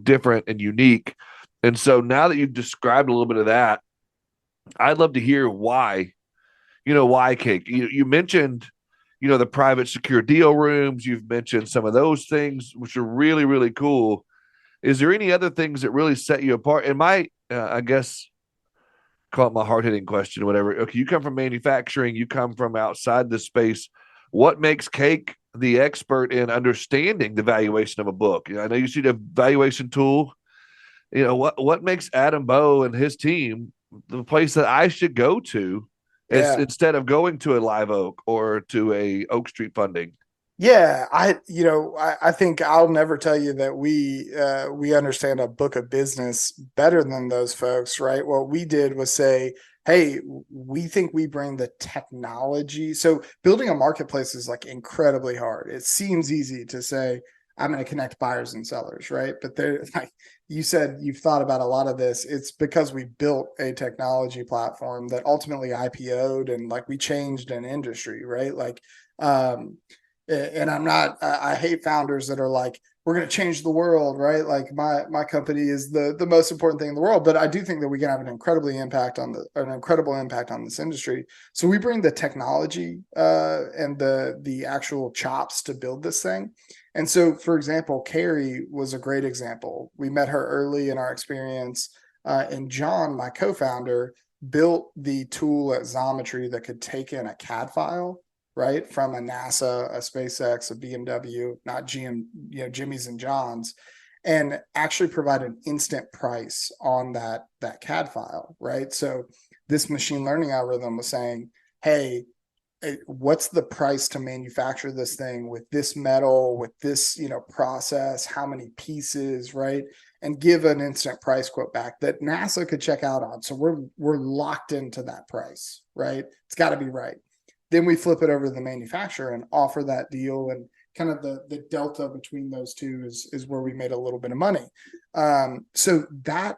A: different and unique. And so now that you've described a little bit of that, I'd love to hear why, why Cake. You mentioned, the private secure deal rooms. You've mentioned some of those things, which are really, really cool. Is there any other things that really set you apart? And I guess, call it my hard hitting question, whatever. Okay, you come from manufacturing, you come from outside the space. What makes Cake the expert in understanding the valuation of a book? I know you see the valuation tool. What makes Adam Bowe and his team the place that I should go to
B: Yeah.
A: instead of going to a Live Oak or to a Oak Street funding?
B: Yeah, I think I'll never tell you that we understand a book of business better than those folks, right? What we did was say, hey, we think we bring the technology. So building a marketplace is like incredibly hard. It seems easy to say, I'm going to connect buyers and sellers, right? But they're like you said, you've thought about a lot of this. It's because we built a technology platform that ultimately IPO'd, and like we changed an industry, right? Like, and I hate founders that are like, we're going to change the world, right? Like my company is the most important thing in the world, but I do think that we can have an incredible impact on this industry. So we bring the technology and the actual chops to build this thing. And so, for example, Carrie was a great example. We met her early in our experience, and John, my co-founder, built the tool at Xometry that could take in a CAD file, right, from a NASA, a SpaceX, a BMW, not GM, Jimmy's and John's, and actually provide an instant price on that CAD file, right? So this machine learning algorithm was saying, hey, what's the price to manufacture this thing with this metal, with this, process, how many pieces, right? And give an instant price quote back that NASA could check out on. So we're locked into that price, right? It's got to be right. Then we flip it over to the manufacturer and offer that deal, and kind of the delta between those two is where we made a little bit of money. So that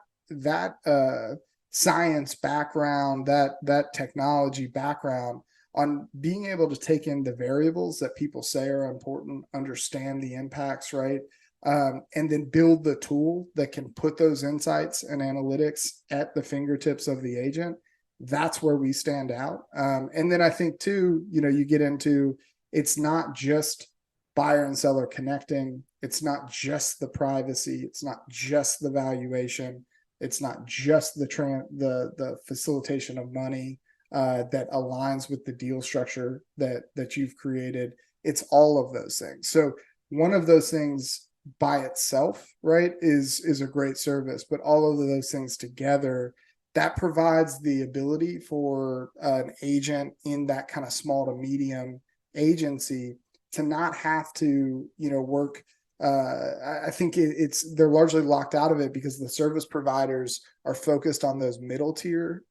B: science background, that technology background on being able to take in the variables that people say are important, understand the impacts, right? And then build the tool that can put those insights and analytics at the fingertips of the agent. That's where we stand out. And then I think too, you get into, it's not just buyer and seller connecting. It's not just the privacy. It's not just the valuation. It's not just the facilitation of money that aligns with the deal structure that you've created. It's all of those things. So one of those things by itself, right, is a great service, but all of those things together, that provides the ability for an agent in that kind of small to medium agency to not have to, work. I think they're largely locked out of it because the service providers are focused on those middle tier,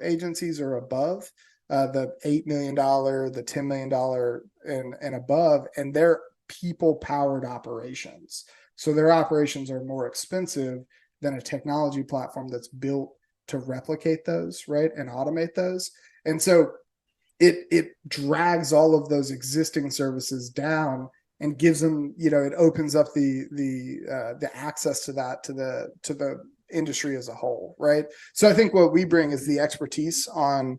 B: agencies or above, the $8 million, the $10 million and above, and they're people powered operations. So their operations are more expensive than a technology platform that's built to replicate those, right, and automate those. And so it drags all of those existing services down and gives them, it opens up the access to that to the industry as a whole, right? So I think what we bring is the expertise on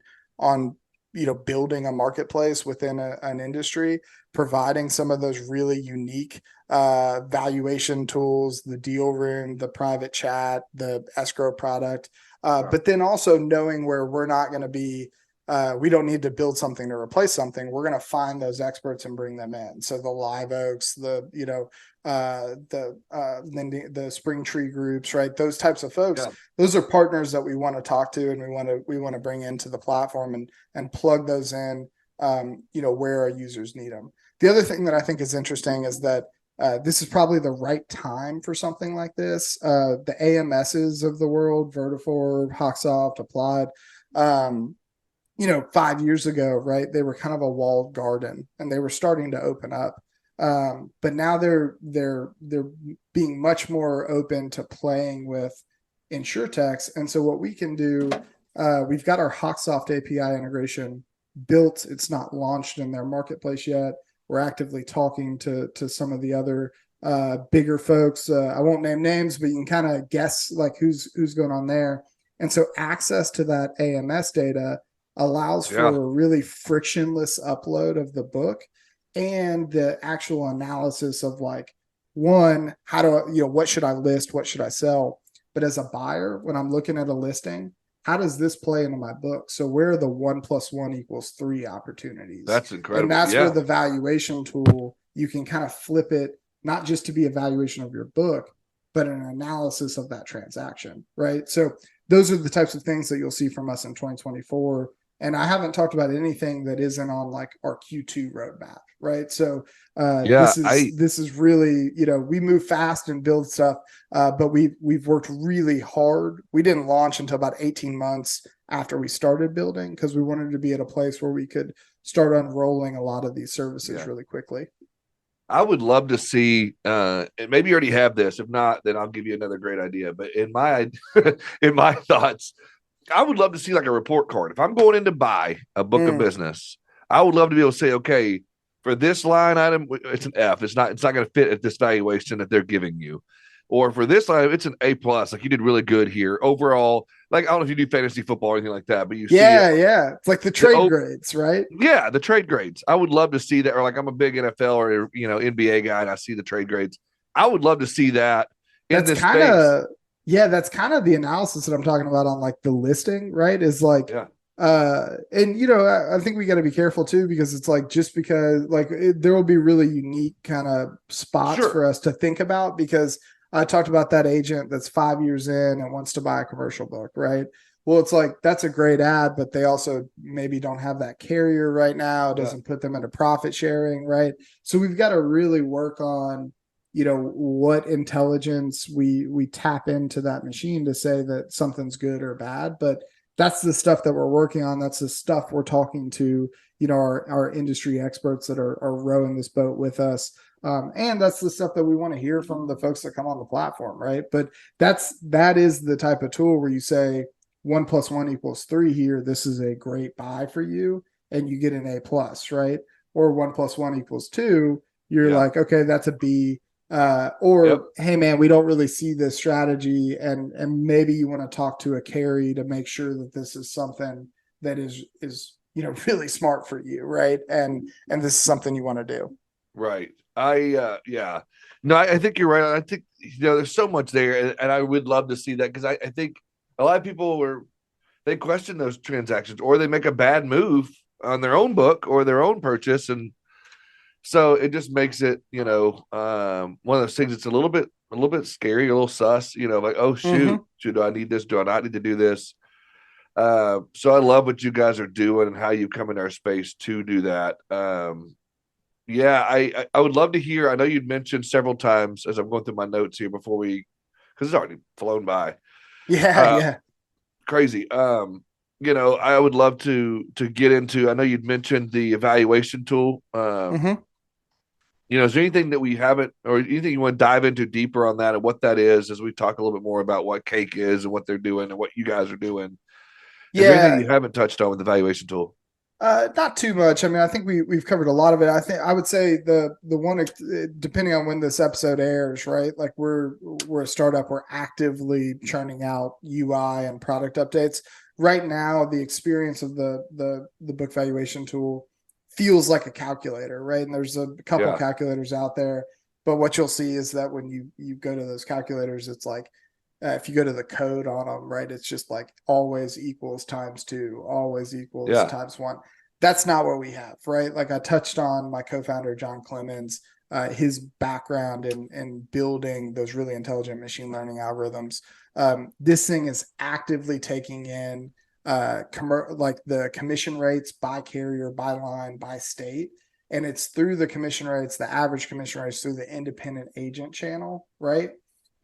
B: building a marketplace within an industry, providing some of those really unique valuation tools, the deal room, the private chat, the escrow product, but then also knowing where we're not going to be. We don't need to build something to replace something. We're going to find those experts and bring them in. So the Live Oaks, the Spring Tree groups, right? Those types of folks, those are partners that we want to talk to, and we want to bring into the platform and plug those in, where our users need them. The other thing that I think is interesting is that this is probably the right time for something like this. The AMSs of the world, Vertafore, Hawksoft, Applied, 5 years ago, right? They were kind of a walled garden and they were starting to open up. But now they're being much more open to playing with insurtechs. And so what we can do, we've got our Hawksoft API integration built. It's not launched in their marketplace yet. We're actively talking to some of the other bigger folks. I won't name names, but you can kind of guess like who's going on there. And so access to that AMS data allows for a really frictionless upload of the book and the actual analysis of like, one, how do what should I list? What should I sell? But as a buyer, when I'm looking at a listing, how does this play into my book? So where are the 1 + 1 = 3 opportunities?
A: That's incredible.
B: And that's where the valuation tool, you can kind of flip it, not just to be a valuation of your book, but an analysis of that transaction, right? So those are the types of things that you'll see from us in 2024. And I haven't talked about anything that isn't on like our Q2 roadmap, right? So this is really, we move fast and build stuff, but we've worked really hard. We didn't launch until about 18 months after we started building because we wanted to be at a place where we could start unrolling a lot of these services really quickly.
A: I would love to see, and maybe you already have this. If not, then I'll give you another great idea. But in my thoughts, I would love to see like a report card. If I'm going in to buy a book of business, I would love to be able to say, okay, for this line item, it's an F. It's not going to fit at this valuation that they're giving you. Or for this line, it's an A+. Like you did really good here overall. Like I don't know if you do fantasy football or anything like that, but you see
B: it's like the trade grades, right?
A: Yeah, the trade grades. I would love to see that. Or like I'm a big NFL or NBA guy, and I see the trade grades. I would love to see that in this space.
B: Yeah, that's kind of the analysis that I'm talking about on like the listing, right? Is like, and I think we got to be careful too, because it's like, just because like there will be really unique kind of spots for us to think about, because I talked about that agent that's 5 years in and wants to buy a commercial book, right? well, it's like, that's a great ad, but they also maybe don't have that carrier right now. It doesn't put them into profit sharing, right? So we've got to really work on, what intelligence we tap into that machine to say that something's good or bad. But that's the stuff that we're working on. That's the stuff we're talking to, our industry experts that are rowing this boat with us. And that's the stuff that we want to hear from the folks that come on the platform, right? But that is the type of tool where you say 1+1 = 3 here. This is a great buy for you, and you get an A+, right? Or 1+1 = 2. You're like, okay, that's a B. Or hey man, we don't really see this strategy, and maybe you want to talk to a carry to make sure that this is something that is really smart for you, right? And this is something you want to do.
A: Right. No, I think you're right. I think there's so much there, and I would love to see that, because I think a lot of people they question those transactions, or they make a bad move on their own book or their own purchase, and so it just makes it one of those things that's a little bit scary, a little sus, like, oh shoot, do I need this? Do I not need to do this? So I love what you guys are doing and how you come in our space to do that. I would love to hear. I know you'd mentioned several times as I'm going through my notes here because it's already flown by.
B: Yeah.
A: Crazy. I would love to get into. I know you'd mentioned the evaluation tool. Is there anything that we haven't, or anything you want to dive into deeper on that and what that is, as we talk a little bit more about what Cake is and what they're doing and what you guys are doing? Is there anything you haven't touched on with the evaluation tool?
B: Not too much. I mean, I think we've covered a lot of it. I would say the one, depending on when this episode airs, right? Like we're a startup. We're actively churning out UI and product updates. Right now, the experience of the book valuation tool feels like a calculator, right? And there's a couple calculators out there, but what you'll see is that when you go to those calculators, it's like, if you go to the code on them, right, it's just like always equals ×2, always equals ×1. That's not what we have, right? Like I touched on my co-founder, John Clemens, his background in building those really intelligent machine learning algorithms. This thing is actively taking in like the commission rates by carrier, by line, by state. And it's through the commission rates, the average commission rates through the independent agent channel, right?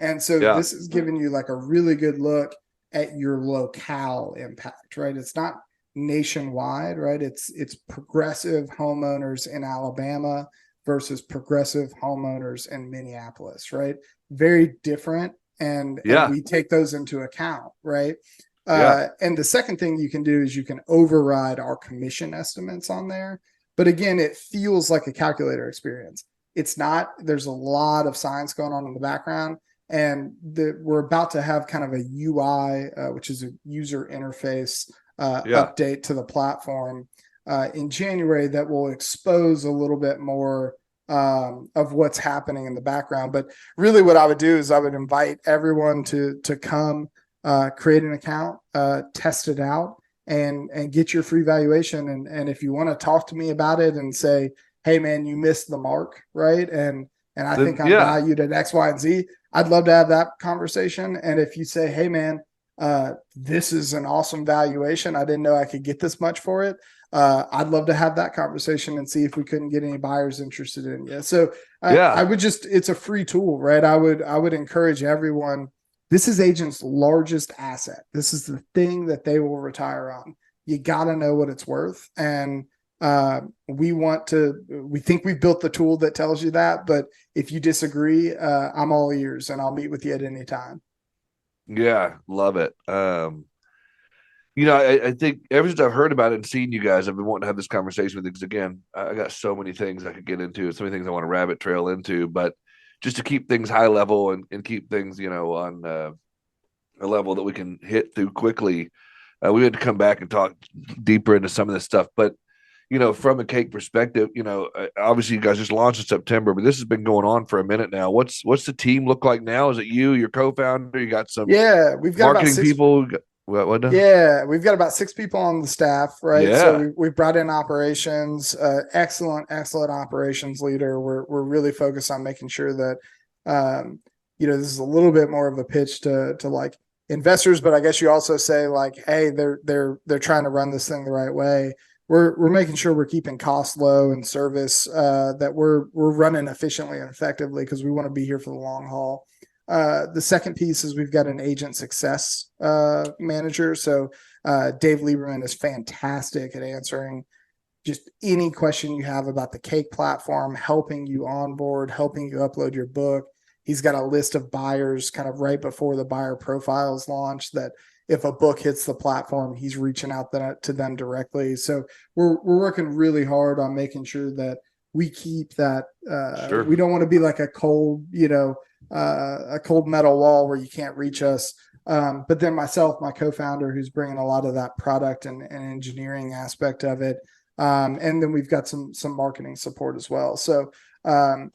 B: And so this is giving you like a really good look at your locale impact, right? It's not nationwide, right? It's progressive homeowners in Alabama versus progressive homeowners in Minneapolis, right? Very different. And we take those into account, right? And the second thing you can do is you can override our commission estimates on there. But again, it feels like a calculator experience. It's not. There's a lot of science going on in the background. And we're about to have kind of a UI, which is a user interface update to the platform in January that will expose a little bit more of what's happening in the background. But really what I would do is I would invite everyone to come create an account, test it out, and get your free valuation. And if you want to talk to me about it and say, hey, man, you missed the mark, right? And I think I'm valued at X, Y, and Z. I'd love to have that conversation. And if you say, hey, man, this is an awesome valuation, I didn't know I could get this much for it, I'd love to have that conversation and see if we couldn't get any buyers interested in you. So I would it's a free tool, right? I would encourage everyone. This is agents' largest asset. This is the thing that they will retire on. You got to know what it's worth. And we think we've built the tool that tells you that, but if you disagree, I'm all ears and I'll meet with you at any time.
A: Yeah. Love it. I think ever since I've heard about it and seen you guys, I've been wanting to have this conversation with you, because again, I got so many things I could get into, so many things I want to rabbit trail into, but just to keep things high level and keep things, on a level that we can hit through quickly. We had to come back and talk deeper into some of this stuff, but from a Cake perspective, obviously you guys just launched in September, but this has been going on for a minute now. What's the team look like now? Is it you, your co-founder? You got some
B: we've got
A: marketing people.
B: We've got about 6 people on the staff, right?
A: Yeah.
B: So we brought in operations, excellent operations leader. We're really focused on making sure that, this is a little bit more of a pitch to like investors, but I guess you also say like, hey, they're trying to run this thing the right way. We're making sure we're keeping costs low and service that we're running efficiently and effectively because we want to be here for the long haul. The second piece is we've got an agent success manager. So Dave Lieberman is fantastic at answering just any question you have about the Cake platform, helping you onboard, helping you upload your book. He's got a list of buyers kind of right before the buyer profiles launch that if a book hits the platform, he's reaching out to them directly. So we're working really hard on making sure that we keep that.
A: Sure.
B: We don't want to be like a cold metal wall where you can't reach us. But then myself, my co-founder, who's bringing a lot of that product and engineering aspect of it. And then we've got some marketing support as well. So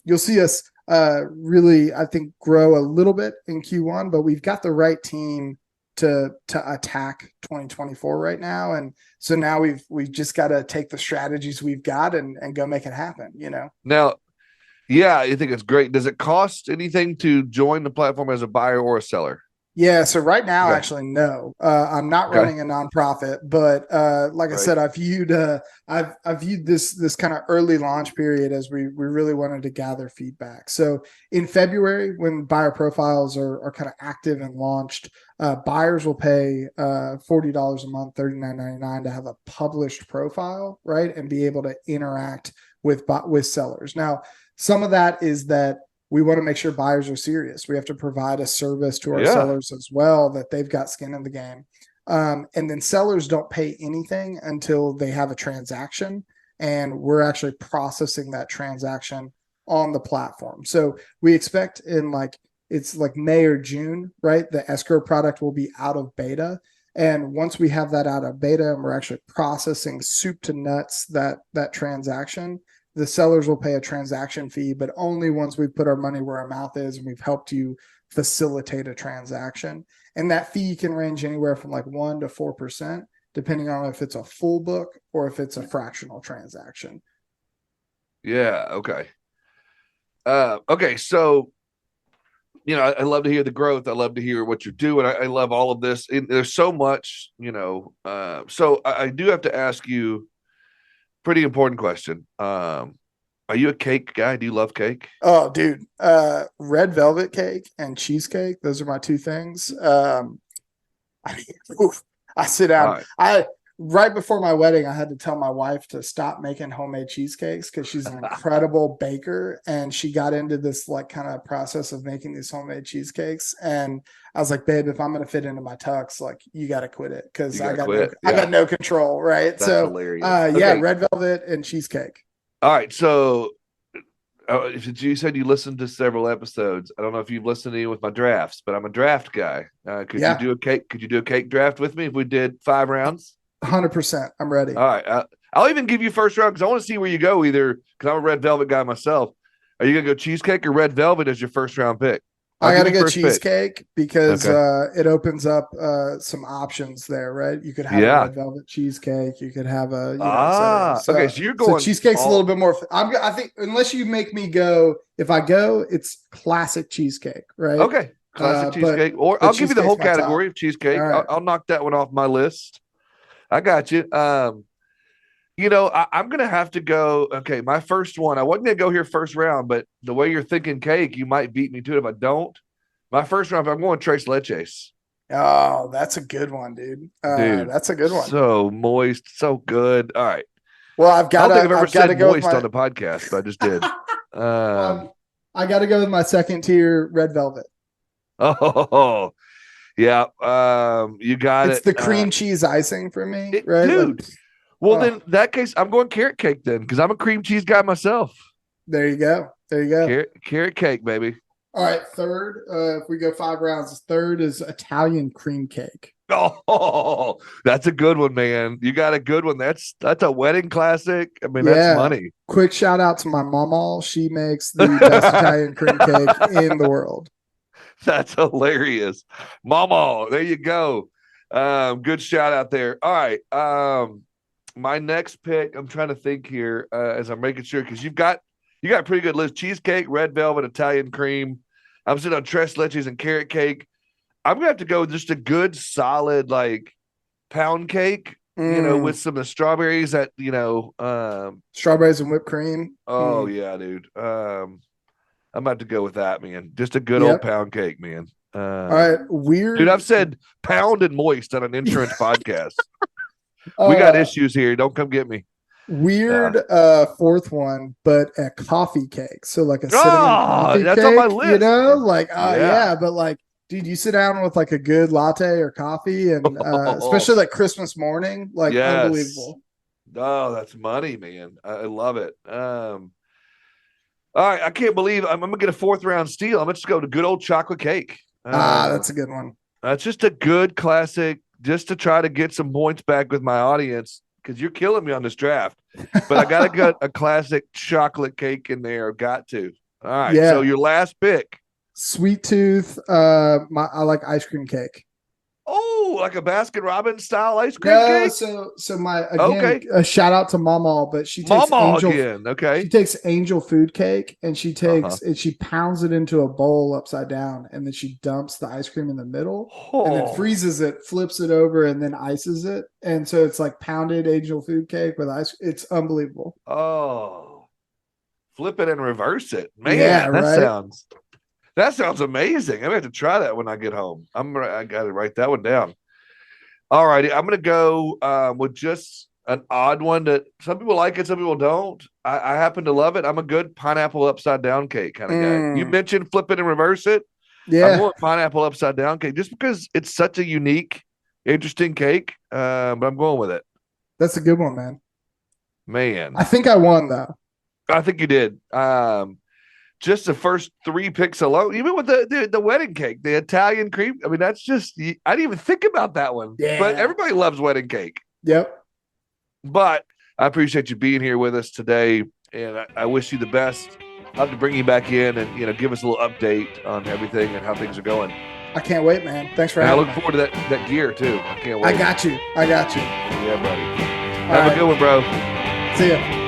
B: you'll see us really, I think, grow a little bit in Q1, but we've got the right team to attack 2024 right now. And so now we've just got to take the strategies we've got and go make it happen,
A: Now, yeah, I think it's great. Does it cost anything to join the platform as a buyer or a seller?
B: Yeah. So right now, actually, no. I'm not running a nonprofit, but like I said, I viewed this kind of early launch period as we really wanted to gather feedback. So in February, when buyer profiles are kind of active and launched, buyers will pay $40 a month, $39.99 to have a published profile, right, and be able to interact with sellers. Now, some of that is that we want to make sure buyers are serious. We have to provide a service to our sellers as well, that they've got skin in the game. And then sellers don't pay anything until they have a transaction, and we're actually processing that transaction on the platform. So we expect it's like May or June, right? The escrow product will be out of beta. And once we have that out of beta and we're actually processing soup to nuts that transaction, the sellers will pay a transaction fee, but only once we put our money where our mouth is and we've helped you facilitate a transaction. And that fee can range anywhere from like 1% to 4%, depending on if it's a full book or if it's a fractional transaction.
A: Yeah. Okay. Okay. So, I love to hear the growth. I love to hear what you're doing. I love all of this. There's so much, so I do have to ask you, pretty important question. Are you a cake guy? Do you love cake?
B: Oh, dude. Red velvet cake and cheesecake. Those are my two things. I sit down. Right before my wedding, I had to tell my wife to stop making homemade cheesecakes because she's an incredible baker, and she got into this like kind of process of making these homemade cheesecakes. And I was like, babe, if I'm going to fit into my tux, like you got to quit it because I got no control. Right. That's so hilarious. Yeah, red velvet and cheesecake.
A: All right. So you said you listened to several episodes. I don't know if you've listened to any with my drafts, but I'm a draft guy. Could you do a cake draft with me if we did 5 rounds?
B: 100%. I'm ready.
A: All right. I'll even give you first round because I want to see where you go, either because I'm a red velvet guy myself. Are you going to go cheesecake or red velvet as your first round pick?
B: I got to go cheesecake because it opens up some options there, right? You could have a red velvet cheesecake. You could have
A: okay. So you're going.
B: So cheesecake's a little bit more. I think unless you make me go, if I go, it's classic cheesecake, right?
A: Okay, classic cheesecake. Or I'll give you the whole category of cheesecake. Right. I'll knock that one off my list. I got you. I'm going to have to go. Okay, my first one. I wasn't going to go here first round, but the way you're thinking cake, you might beat me to it if I don't. My first round, I'm going Tres Leches.
B: Oh, that's a good one, dude. That's a good one.
A: So moist, so good. All right.
B: Well, I've got to. I don't think
A: I've ever said moist on the podcast, but I just did.
B: I got to go with my second tier red velvet.
A: Oh, yeah. You got
B: it's
A: it.
B: The cream cheese icing for me, right?
A: Dude. Then in that case, I'm going carrot cake then because I'm a cream cheese guy myself.
B: There you go.
A: Carrot cake, baby.
B: All right, third. If we go 5 rounds, third is Italian cream cake.
A: Oh, that's a good one, man. You got a good one. That's a wedding classic. I mean, that's money.
B: Quick shout out to my mama. She makes the best Italian cream cake in the world.
A: That's hilarious. Mama, there you go. Good shout out there. All right. My next pick, I'm trying to think here as I'm making sure, because you got a pretty good list. Cheesecake, red velvet, Italian cream. I'm sitting on Tres Leches and carrot cake. I'm gonna have to go with just a good solid like pound cake, with some of the strawberries that
B: Strawberries and whipped cream.
A: Oh yeah, dude. I'm about to go with that, man. Just a good old
B: Yep.
A: pound cake, man.
B: All right, weird.
A: Dude, I've said pound and moist on an insurance podcast. We got issues here. Don't come get me.
B: Weird fourth one, but a coffee cake. So like a cinnamon coffee
A: that's
B: cake,
A: on my list.
B: Yeah, but like, dude, you sit down with like a good latte or coffee, and especially like Christmas morning, like unbelievable.
A: Oh, that's money, man. I love it. All right, I can't believe I'm gonna get a fourth round steal. I'm gonna just go to good old chocolate cake.
B: That's a good one.
A: That's just a good classic, just to try to get some points back with my audience, because you're killing me on this draft. But I gotta get a classic chocolate cake in there. Got to. All right.
B: Yeah.
A: So your last pick.
B: Sweet tooth. I like ice cream cake.
A: Oh, like a Baskin Robbins style ice cream cake?
B: So my a shout out to Mama, but she takes She takes angel food cake and she takes she pounds it into a bowl upside down, and then she dumps the ice cream in the middle and then freezes it, flips it over, and then ices it. And so it's like pounded angel food cake with ice. It's unbelievable.
A: Oh, flip it and reverse it. Man,
B: yeah,
A: that sounds amazing. I'm gonna have to try that when I get home. I gotta write that one down. All righty. I'm gonna go with just an odd one that some people like it, some people don't. I happen to love it. I'm a good pineapple upside down cake kind of guy. You mentioned flip it and reverse it.
B: Yeah.
A: I'm going pineapple upside down cake just because it's such a unique, interesting cake. But I'm going with it.
B: That's a good one, man.
A: Man.
B: I think I won though.
A: I think you did. Just the first three picks alone, even with the wedding cake, the Italian cream. I mean, that's just, I didn't even think about that one.
B: Yeah.
A: But everybody loves wedding cake.
B: Yep.
A: But I appreciate you being here with us today, and I wish you the best. I'll have to bring you back in and give us a little update on everything and how things are going.
B: I can't wait, man. Thanks for having me.
A: I look forward to that gear too. I can't wait.
B: I got you.
A: Yeah, buddy.
B: Have
A: a good one, bro.
B: See ya.